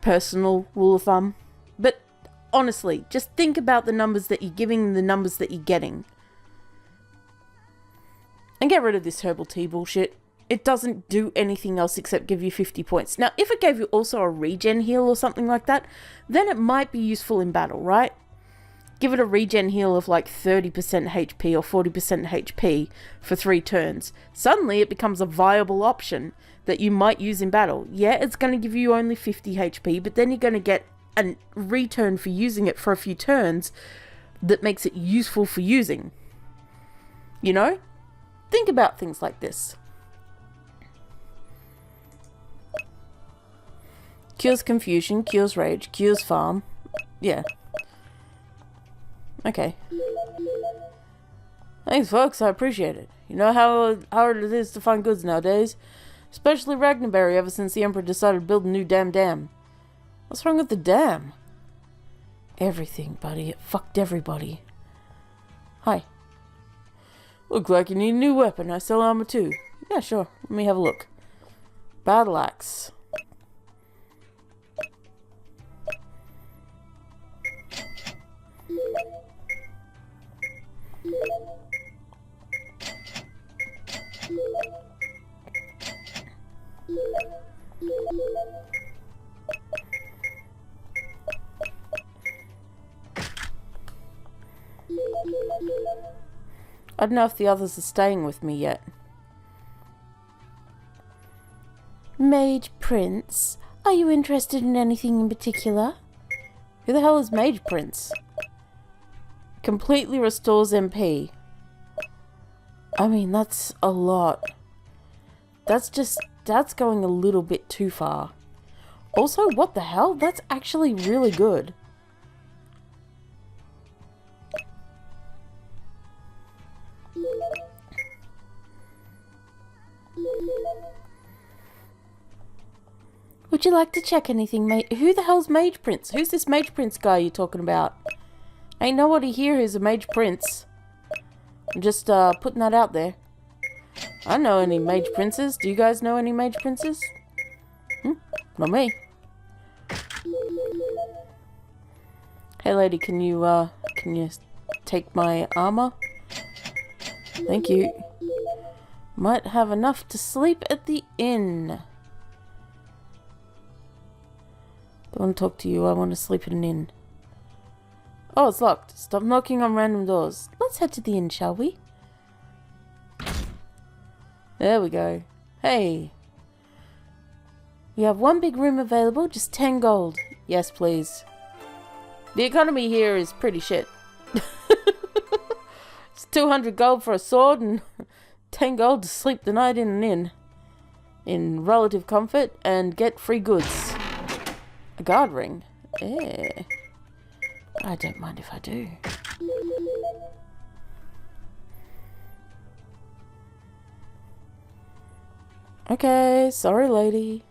Personal rule of thumb. But honestly, just think about the numbers that you're giving and the numbers that you're getting. And get rid of this herbal tea bullshit. It doesn't do anything else except give you 50 points. Now, if it gave you also a regen heal or something like that, then it might be useful in battle, right? Give it a regen heal of like 30% HP or 40% HP for 3 turns. Suddenly it becomes a viable option that you might use in battle. Yeah, it's going to give you only 50 HP, but then you're going to get a return for using it for a few turns that makes it useful for using. You know? Think about things like this. Cures confusion, cures rage, cures farm. Yeah. Okay. Thanks, folks. I appreciate it. You know how hard it is to find goods nowadays? Especially Ragnarberry ever since the Emperor decided to build a new damn dam. What's wrong with the dam? Everything, buddy. It fucked everybody. Hi. Look like you need a new weapon. I sell armor too. Yeah, sure. Let me have a look. Battle axe. I don't know if the others are staying with me yet. Mage Prince, are you interested in anything in particular? Who the hell is Mage Prince? Completely restores MP. I mean, that's a lot. That's going a little bit too far. Also, what the hell? That's actually really good. Would you like to check anything, mate? Who the hell's Mage Prince? Who's this Mage Prince guy you're talking about? Ain't nobody here who's a Mage Prince. I'm just putting that out there. I don't know any Mage Princes. Do you guys know any Mage Princes? Not me. Hey lady, can you take my armor? Thank you. Might have enough to sleep at the inn. Don't want to talk to you. I want to sleep at an inn. Oh, it's locked. Stop knocking on random doors. Let's head to the inn, shall we? There we go. Hey. We have one big room available, just 10 gold. Yes, please. The economy here is pretty shit. It's 200 gold for a sword and 10 gold to sleep the night in an inn. In relative comfort and get free goods. A guard ring? Yeah. I don't mind if I do. Okay, sorry lady.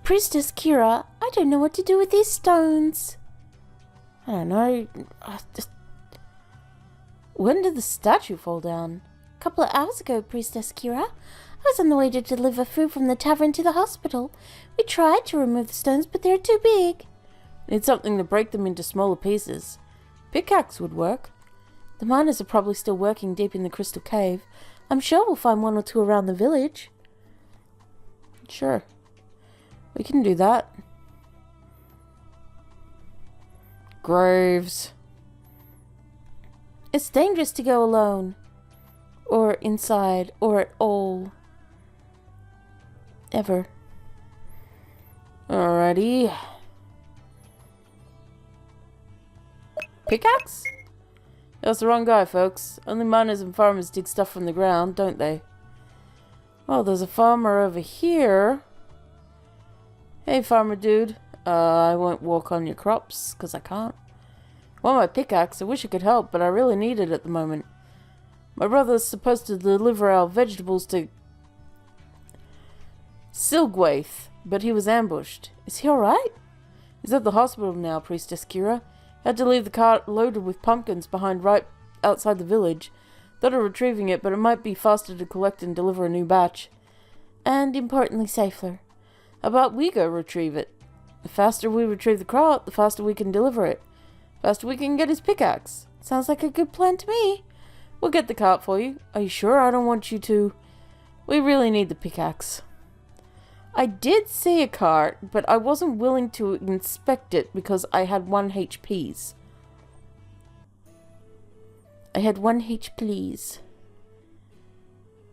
Priestess Kira, I don't know what to do with these stones. I don't know. When did the statue fall down? A couple of hours ago, Priestess Kira. I was on the way to deliver food from the tavern to the hospital. We tried to remove the stones, but they're too big. Need something to break them into smaller pieces. Pickaxe would work. The miners are probably still working deep in the crystal cave. I'm sure we'll find one or two around the village. Sure. We can do that. Graves. It's dangerous to go alone. Or inside. Or at all. Ever. Alrighty. Pickaxe? That's the wrong guy, folks. Only miners and farmers dig stuff from the ground, don't they? Oh, there's a farmer over here. Hey, farmer dude. I won't walk on your crops, because I can't. Want my pickaxe? I wish I could help, but I really need it at the moment. My brother's supposed to deliver our vegetables to Silgwaith, but he was ambushed. Is he alright? He's at the hospital now, Priestess Kira. Had to leave the cart loaded with pumpkins behind right outside the village. Thought of retrieving it, but it might be faster to collect and deliver a new batch. And importantly, safer. How about we go retrieve it? The faster we retrieve the cart, the faster we can deliver it. Faster we can get his pickaxe. Sounds like a good plan to me. We'll get the cart for you. Are you sure? I don't want you to... We really need the pickaxe. I did see a cart, but I wasn't willing to inspect it because I had 1 HPs. I had 1 HPs.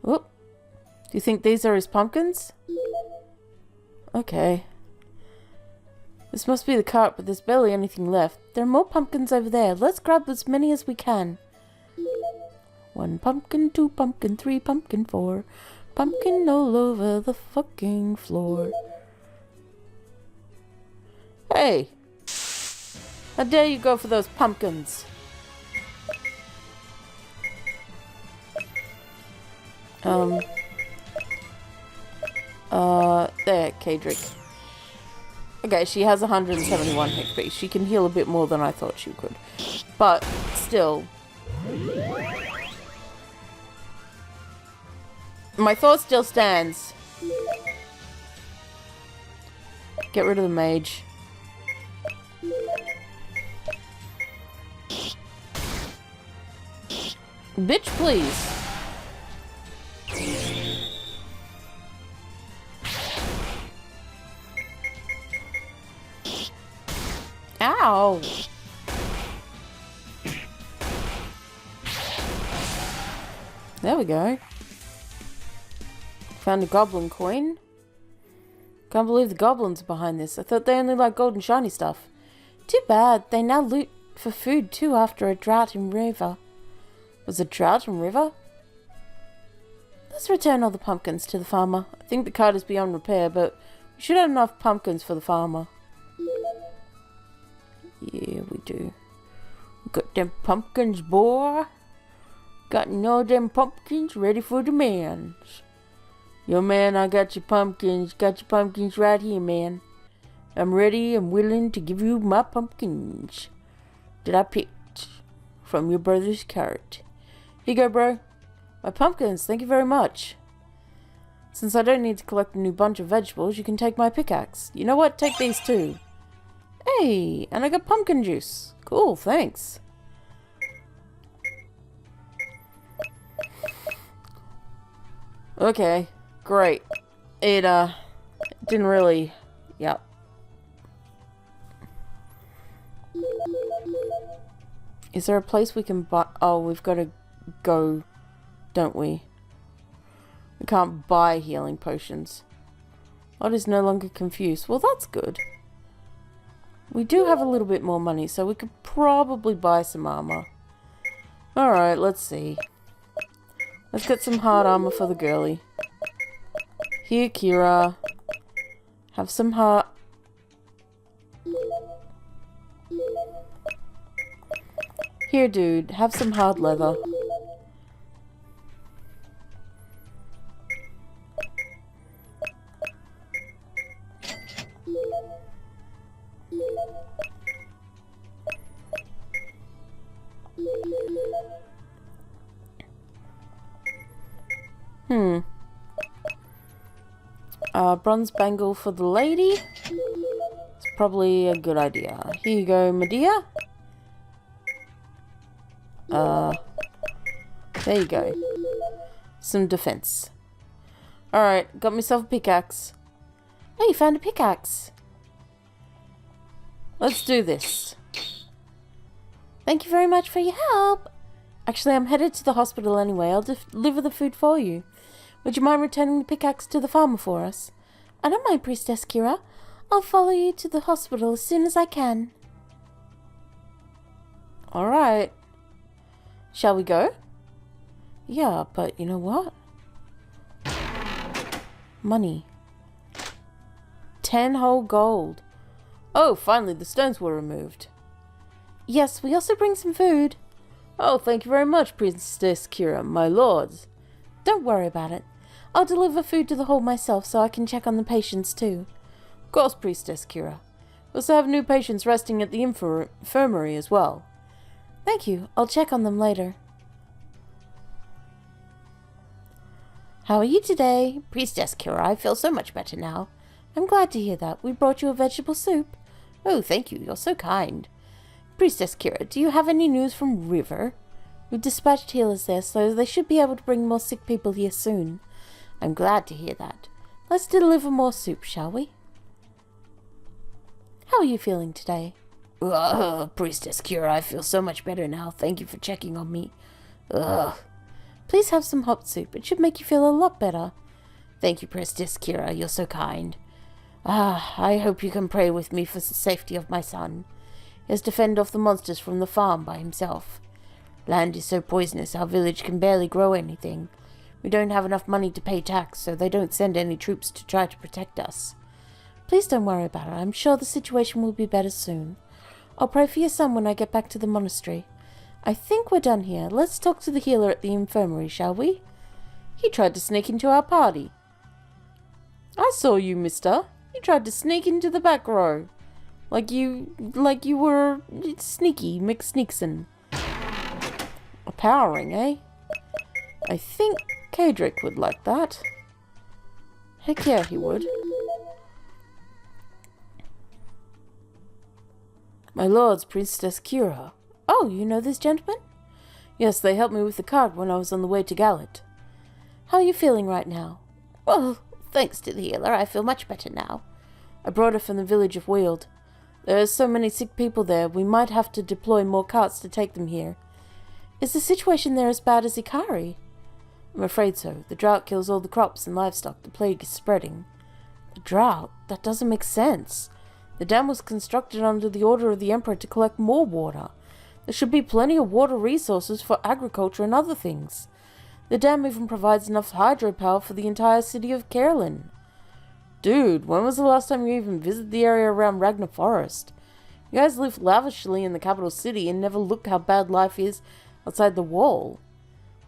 Oh. Do you think these are his pumpkins? Okay. This must be the cart, but there's barely anything left. There are more pumpkins over there. Let's grab as many as we can. 1 pumpkin, 2 pumpkin, 3 pumpkin, 4. Pumpkin all over the fucking floor. Hey! How dare you go for those pumpkins? There, Kadric. Okay, she has 171 HP. She can heal a bit more than I thought she could. But, still. My thought still stands. Get rid of the mage. Bitch, please. Ow. There we go. Found a goblin coin. Can't believe the goblins are behind this. I thought they only like gold and shiny stuff. Too bad. They now loot for food too after a drought in river. Was a drought in river? Let's return all the pumpkins to the farmer. I think the cart is beyond repair, but we should have enough pumpkins for the farmer. Yeah, we do. Got them pumpkins, boy. Got all them pumpkins ready for demands. Yo, man, I got your pumpkins. Got your pumpkins right here, man. I'm ready and willing to give you my pumpkins that I picked from your brother's cart. Here you go, bro. My pumpkins, thank you very much. Since I don't need to collect a new bunch of vegetables, you can take my pickaxe. You know what? Take these too. Hey, and I got pumpkin juice. Cool, thanks. Okay, great. It, didn't really... Yep. Is there a place we can buy... Oh, we've got to go, don't we? We can't buy healing potions. Odd is no longer confused. Well, that's good. We do have a little bit more money, so we could probably buy some armor. Alright, let's see. Let's get some hard armor for the girly. Here, Kira. Have some hard... Here, dude. Have some hard leather. Bronze bangle for the lady. It's probably a good idea. Here you go, Medea. There you go. Some defense. Alright, got myself a pickaxe. Oh, you found a pickaxe. Let's do this. Thank you very much for your help. Actually, I'm headed to the hospital anyway. I'll deliver the food for you. Would you mind returning the pickaxe to the farmer for us? I don't mind, Priestess Kira. I'll follow you to the hospital as soon as I can. Alright. Shall we go? Yeah, but you know what? Money. 10 whole gold. Oh, finally the stones were removed. Yes, we also bring some food. Oh, thank you very much, Priestess Kira, my lords. Don't worry about it. I'll deliver food to the hall myself so I can check on the patients too. Of course, Priestess Kira. We also have new patients resting at the infirmary as well. Thank you. I'll check on them later. How are you today? Priestess Kira, I feel so much better now. I'm glad to hear that. We brought you a vegetable soup. Oh, thank you. You're so kind. Priestess Kira, do you have any news from River? We've dispatched healers there, so they should be able to bring more sick people here soon. I'm glad to hear that. Let's deliver more soup, shall we? How are you feeling today? Priestess Kira, I feel so much better now. Thank you for checking on me. Please have some hot soup. It should make you feel a lot better. Thank you, Priestess Kira. You're so kind. I hope you can pray with me for the safety of my son. He has to fend off the monsters from the farm by himself. Land is so poisonous, our village can barely grow anything. We don't have enough money to pay tax, so they don't send any troops to try to protect us. Please don't worry about it. I'm sure the situation will be better soon. I'll pray for your son when I get back to the monastery. I think we're done here. Let's talk to the healer at the infirmary, shall we? He tried to sneak into our party. I saw you, mister. You tried to sneak into the back row. Like you were Sneaky McSneakson. A power ring, eh? I think Kadric would like that. Heck yeah, he would. My lords, Priestess Kira. Oh, you know this gentleman? Yes, they helped me with the cart when I was on the way to Galet. How are you feeling right now? Well, thanks to the healer, I feel much better now. I brought her from the village of Weald. There are so many sick people there, we might have to deploy more carts to take them here. Is the situation there as bad as Ikari? I'm afraid so. The drought kills all the crops and livestock. The plague is spreading. The drought? That doesn't make sense. The dam was constructed under the order of the Emperor to collect more water. There should be plenty of water resources for agriculture and other things. The dam even provides enough hydropower for the entire city of Caroline. Dude, when was the last time you even visited the area around Ragnar Forest? You guys live lavishly in the capital city and never look how bad life is outside the wall.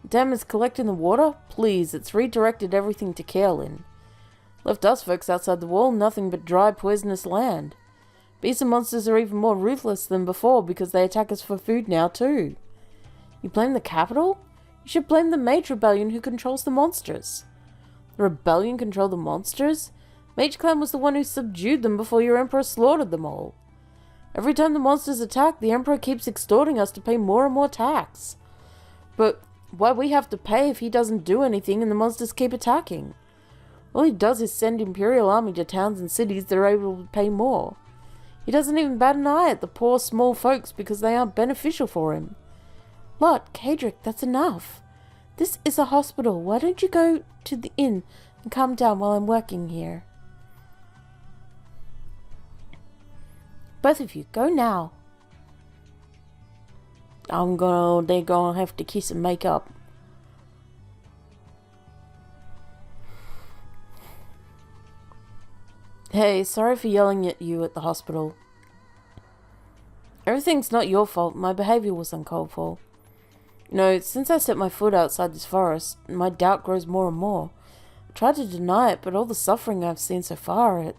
The dam is collecting the water? Please, it's redirected everything to Caroline. Left us folks outside the wall nothing but dry, poisonous land. Beasts and monsters are even more ruthless than before because they attack us for food now too. You blame the capital? You should blame the Mage Rebellion who controls the monsters. The rebellion control the monsters? Mage Clan was the one who subdued them before your Emperor slaughtered them all. Every time the monsters attack, the Emperor keeps extorting us to pay more and more tax. But why we have to pay if he doesn't do anything and the monsters keep attacking? All he does is send Imperial army to towns and cities that are able to pay more. He doesn't even bat an eye at the poor small folks because they aren't beneficial for him. Lot, Kadric, that's enough. This is a hospital. Why don't you go to the inn and calm down while I'm working here? Both of you, go now. They're gonna have to kiss and make up. Hey, sorry for yelling at you at the hospital. Everything's not your fault. My behavior was uncalled for. You know, since I set my foot outside this forest, my doubt grows more and more. I tried to deny it, but all the suffering I've seen so far, I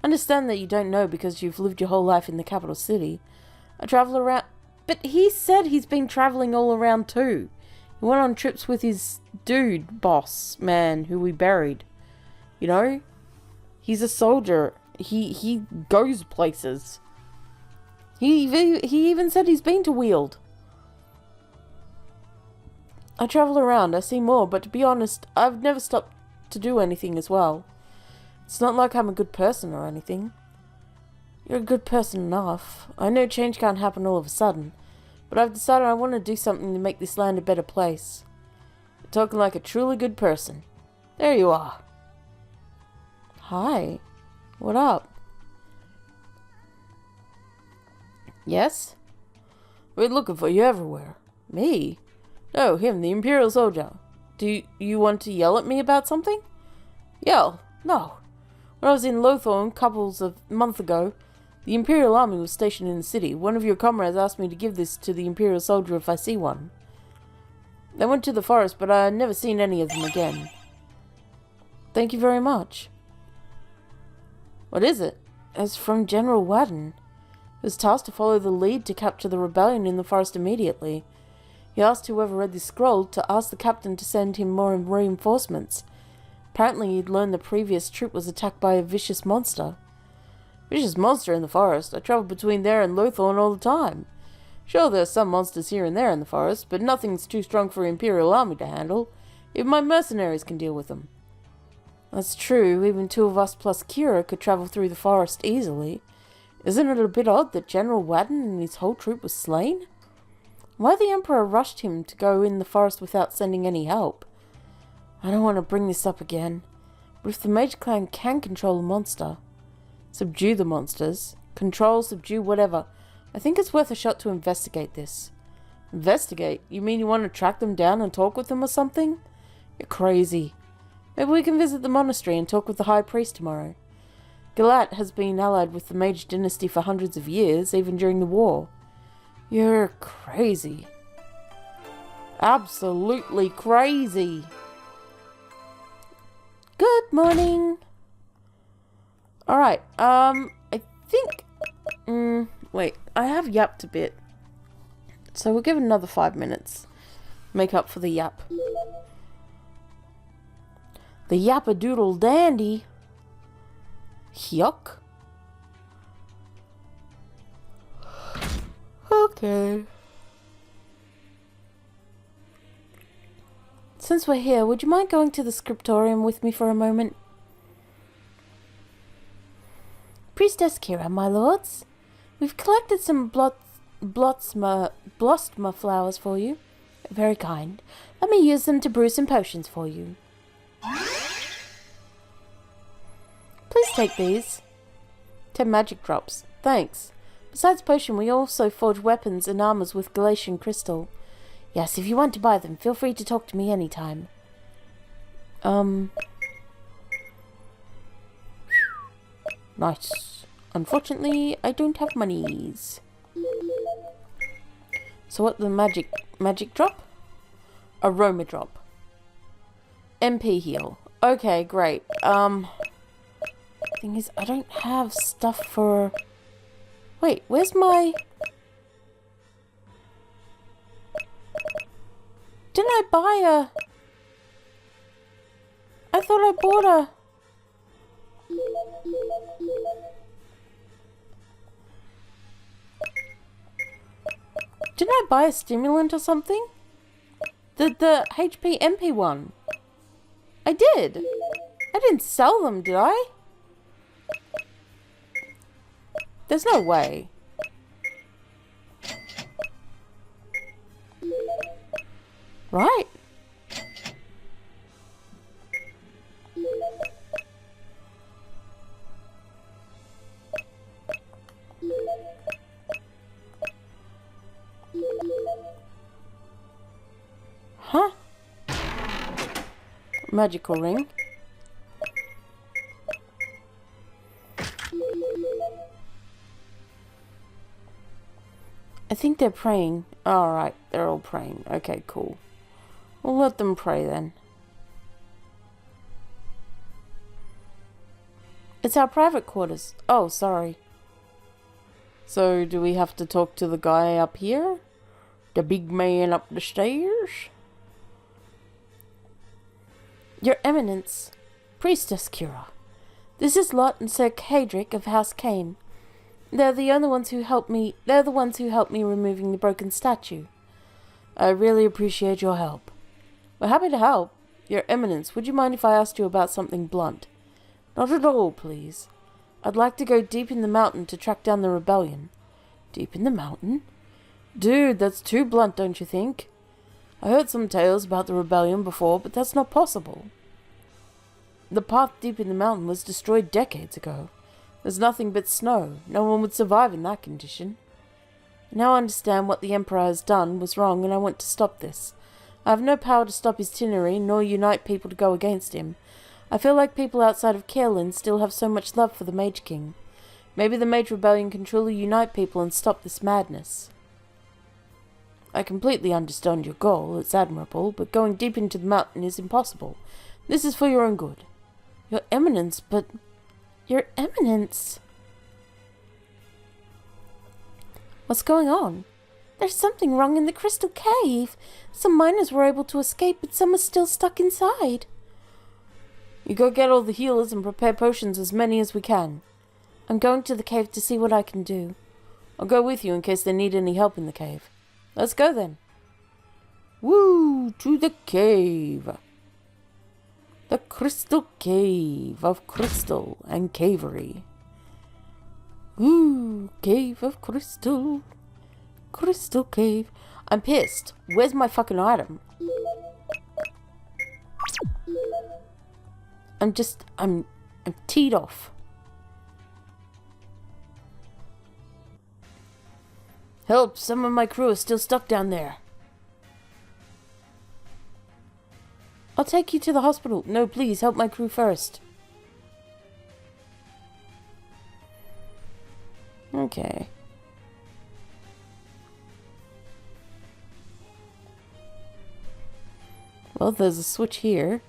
understand that you don't know because you've lived your whole life in the capital city. I travel around... But he said he's been traveling all around too. He went on trips with his boss man, who we buried. You know? He's a soldier. He goes places. He even said he's been to Weald. I travel around, I see more, but to be honest, I've never stopped to do anything as well. It's not like I'm a good person or anything. You're a good person enough. I know change can't happen all of a sudden, but I've decided I want to do something to make this land a better place. You're talking like a truly good person. There you are. Hi. What up? Yes? We're looking for you everywhere. Me? No, him, the Imperial soldier. Do you want to yell at me about something? Yell? No. When I was in Lothorn couples of months ago, the Imperial army was stationed in the city. One of your comrades asked me to give this to the Imperial soldier if I see one. They went to the forest, but I never seen any of them again. Thank you very much. What is it? It's from General Wadden. He was tasked to follow the lead to capture the rebellion in the forest immediately. He asked whoever read the scroll to ask the captain to send him more reinforcements. Apparently he'd learned the previous troop was attacked by a vicious monster. Vicious monster in the forest? I travel between there and Lothorn all the time. Sure, there are some monsters here and there in the forest, but nothing's too strong for Imperial army to handle. Even my mercenaries can deal with them. That's true, even two of us plus Kira could travel through the forest easily. Isn't it a bit odd that General Wadden and his whole troop was slain? Why the Emperor rushed him to go in the forest without sending any help? I don't want to bring this up again, but if the Mage Clan can control a monster, subdue the monsters, control, subdue, whatever, I think it's worth a shot to investigate this. Investigate? You mean you want to track them down and talk with them or something? You're crazy. Maybe we can visit the monastery and talk with the High Priest tomorrow. Galat has been allied with the Mage dynasty for hundreds of years, even during the war. You're crazy. Absolutely crazy. Good morning. Alright, I think... wait, I have yapped a bit. So we'll give it another 5 minutes. Make up for the yap. The Yappadoodle Dandy. Yuck. Okay. Since we're here, would you mind going to the scriptorium with me for a moment? Priestess Kira, my lords. We've collected some blosma flowers for you. Very kind. Let me use them to brew some potions for you. Please take these. 10 magic drops. Thanks. Besides potion, we also forge weapons and armors with Galatian crystal. Yes, if you want to buy them, feel free to talk to me anytime. Nice. Unfortunately, I don't have monies. So what the magic drop? Aroma drop. MP heal. Okay, great. Thing is, I don't have stuff for... Wait, where's my... Didn't I buy a... I thought I bought a... Didn't I buy a stimulant or something? The HP MP one. I did. I didn't sell them, did I? There's no way. Right. Huh? Magical ring. I think they're praying. Alright, they're all praying. Okay, cool. We'll let them pray then. It's our private quarters. Oh, sorry. So, do we have to talk to the guy up here? The big man up the stairs? Your Eminence, Priestess Kira. This is Lot and Sir Cadric of House Kane. They're the ones who helped me removing the broken statue. I really appreciate your help. We're happy to help. Your Eminence, would you mind if I asked you about something blunt? Not at all, please. I'd like to go deep in the mountain to track down the rebellion. Deep in the mountain? Dude, that's too blunt, don't you think? I heard some tales about the rebellion before, but that's not possible. The path deep in the mountain was destroyed decades ago. There's nothing but snow. No one would survive in that condition. Now I understand what the Emperor has done was wrong, and I want to stop this. I have no power to stop his tyranny, nor unite people to go against him. I feel like people outside of Caerlyn still have so much love for the Mage King. Maybe the Mage Rebellion can truly unite people and stop this madness. I completely understand your goal, it's admirable, but going deep into the mountain is impossible. This is for your own good. Your Eminence, but... Your Eminence! What's going on? There's something wrong in the Crystal Cave. Some miners were able to escape, but some are still stuck inside. You go get all the healers and prepare potions, as many as we can. I'm going to the cave to see what I can do. I'll go with you in case they need any help in the cave. Let's go then. Woo! To the cave! The Crystal Cave of Crystal and Cavery. Ooh, Cave of Crystal. Crystal Cave. I'm pissed. Where's my fucking item? I'm teed off. Help! Some of my crew is still stuck down there. I'll take you to the hospital. No, please, help my crew first. Okay. Well, there's a switch here.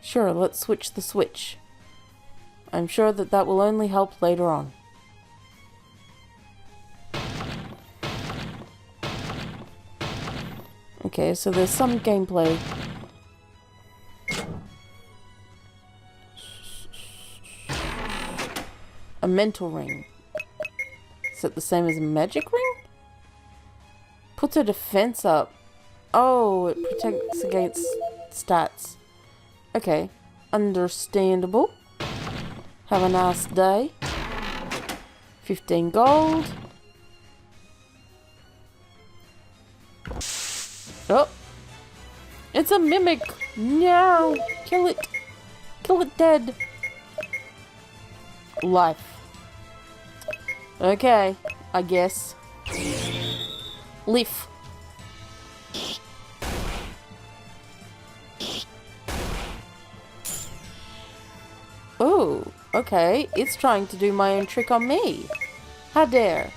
Sure, let's switch the switch. I'm sure that that will only help later on. Okay, so there's some gameplay. A mental ring. Is it the same as a magic ring? Puts a defense up. Oh, it protects against stats. Okay, understandable. Have a nice day. 15 gold. Oh! It's a mimic! No! Kill it! Kill it dead! Life. Okay, I guess. Leaf. Oh, okay. It's trying to do my own trick on me. How dare.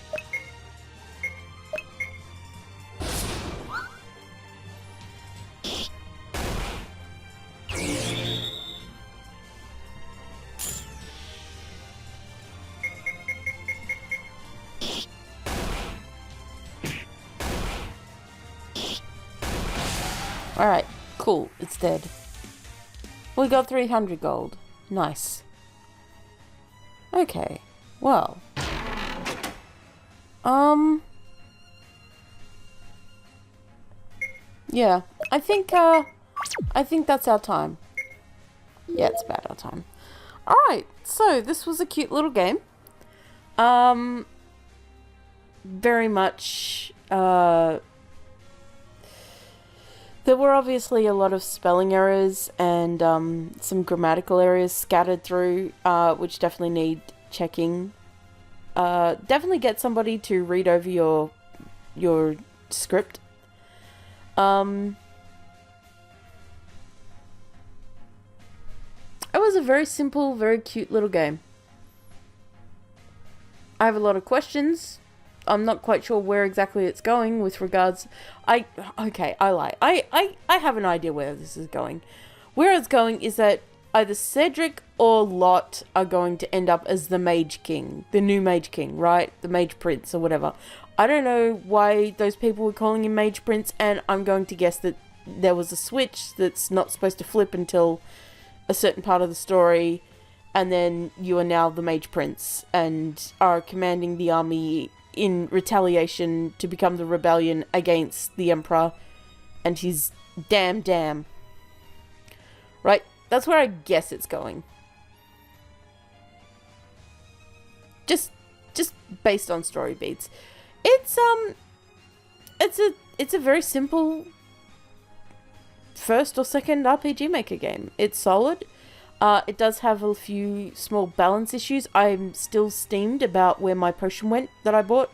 Alright, cool. It's dead. We got 300 gold. Nice. Okay. Well. Yeah. I think that's our time. Yeah, it's about our time. Alright, so this was a cute little game. Very much, there were obviously a lot of spelling errors and some grammatical errors scattered through, which definitely need checking. Definitely get somebody to read over your script. It was a very simple, very cute little game. I have a lot of questions. I'm not quite sure where exactly it's going with regards... I lie. I have an idea where this is going. Where it's going is that either Cedric or Lot are going to end up as the Mage King. The new Mage King, right? The Mage Prince or whatever. I don't know why those people were calling him Mage Prince, and I'm going to guess that there was a switch that's not supposed to flip until a certain part of the story, and then you are now the Mage Prince and are commanding the army in retaliation to become the rebellion against the Emperor and his damn. Right? That's where I guess it's going. Just based on story beats. It's a very simple first or second RPG Maker game. It's solid. It does have a few small balance issues. I'm still steamed about where my potion went that I bought.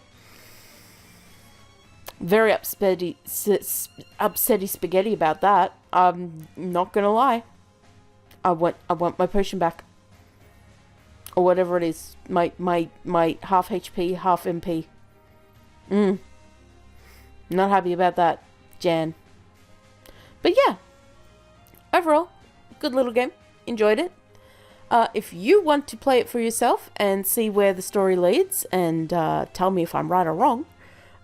Very upsetty spaghetti about that. I'm not gonna lie. I want my potion back. Or whatever it is. My half HP, half MP. Not happy about that, Jan. But yeah. Overall, good little game. Enjoyed it. If you want to play it for yourself and see where the story leads and tell me if I'm right or wrong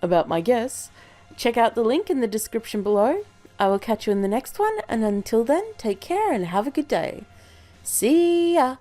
about my guess, check out the link in the description below. I will catch you in the next one, and until then, take care and have a good day. See ya!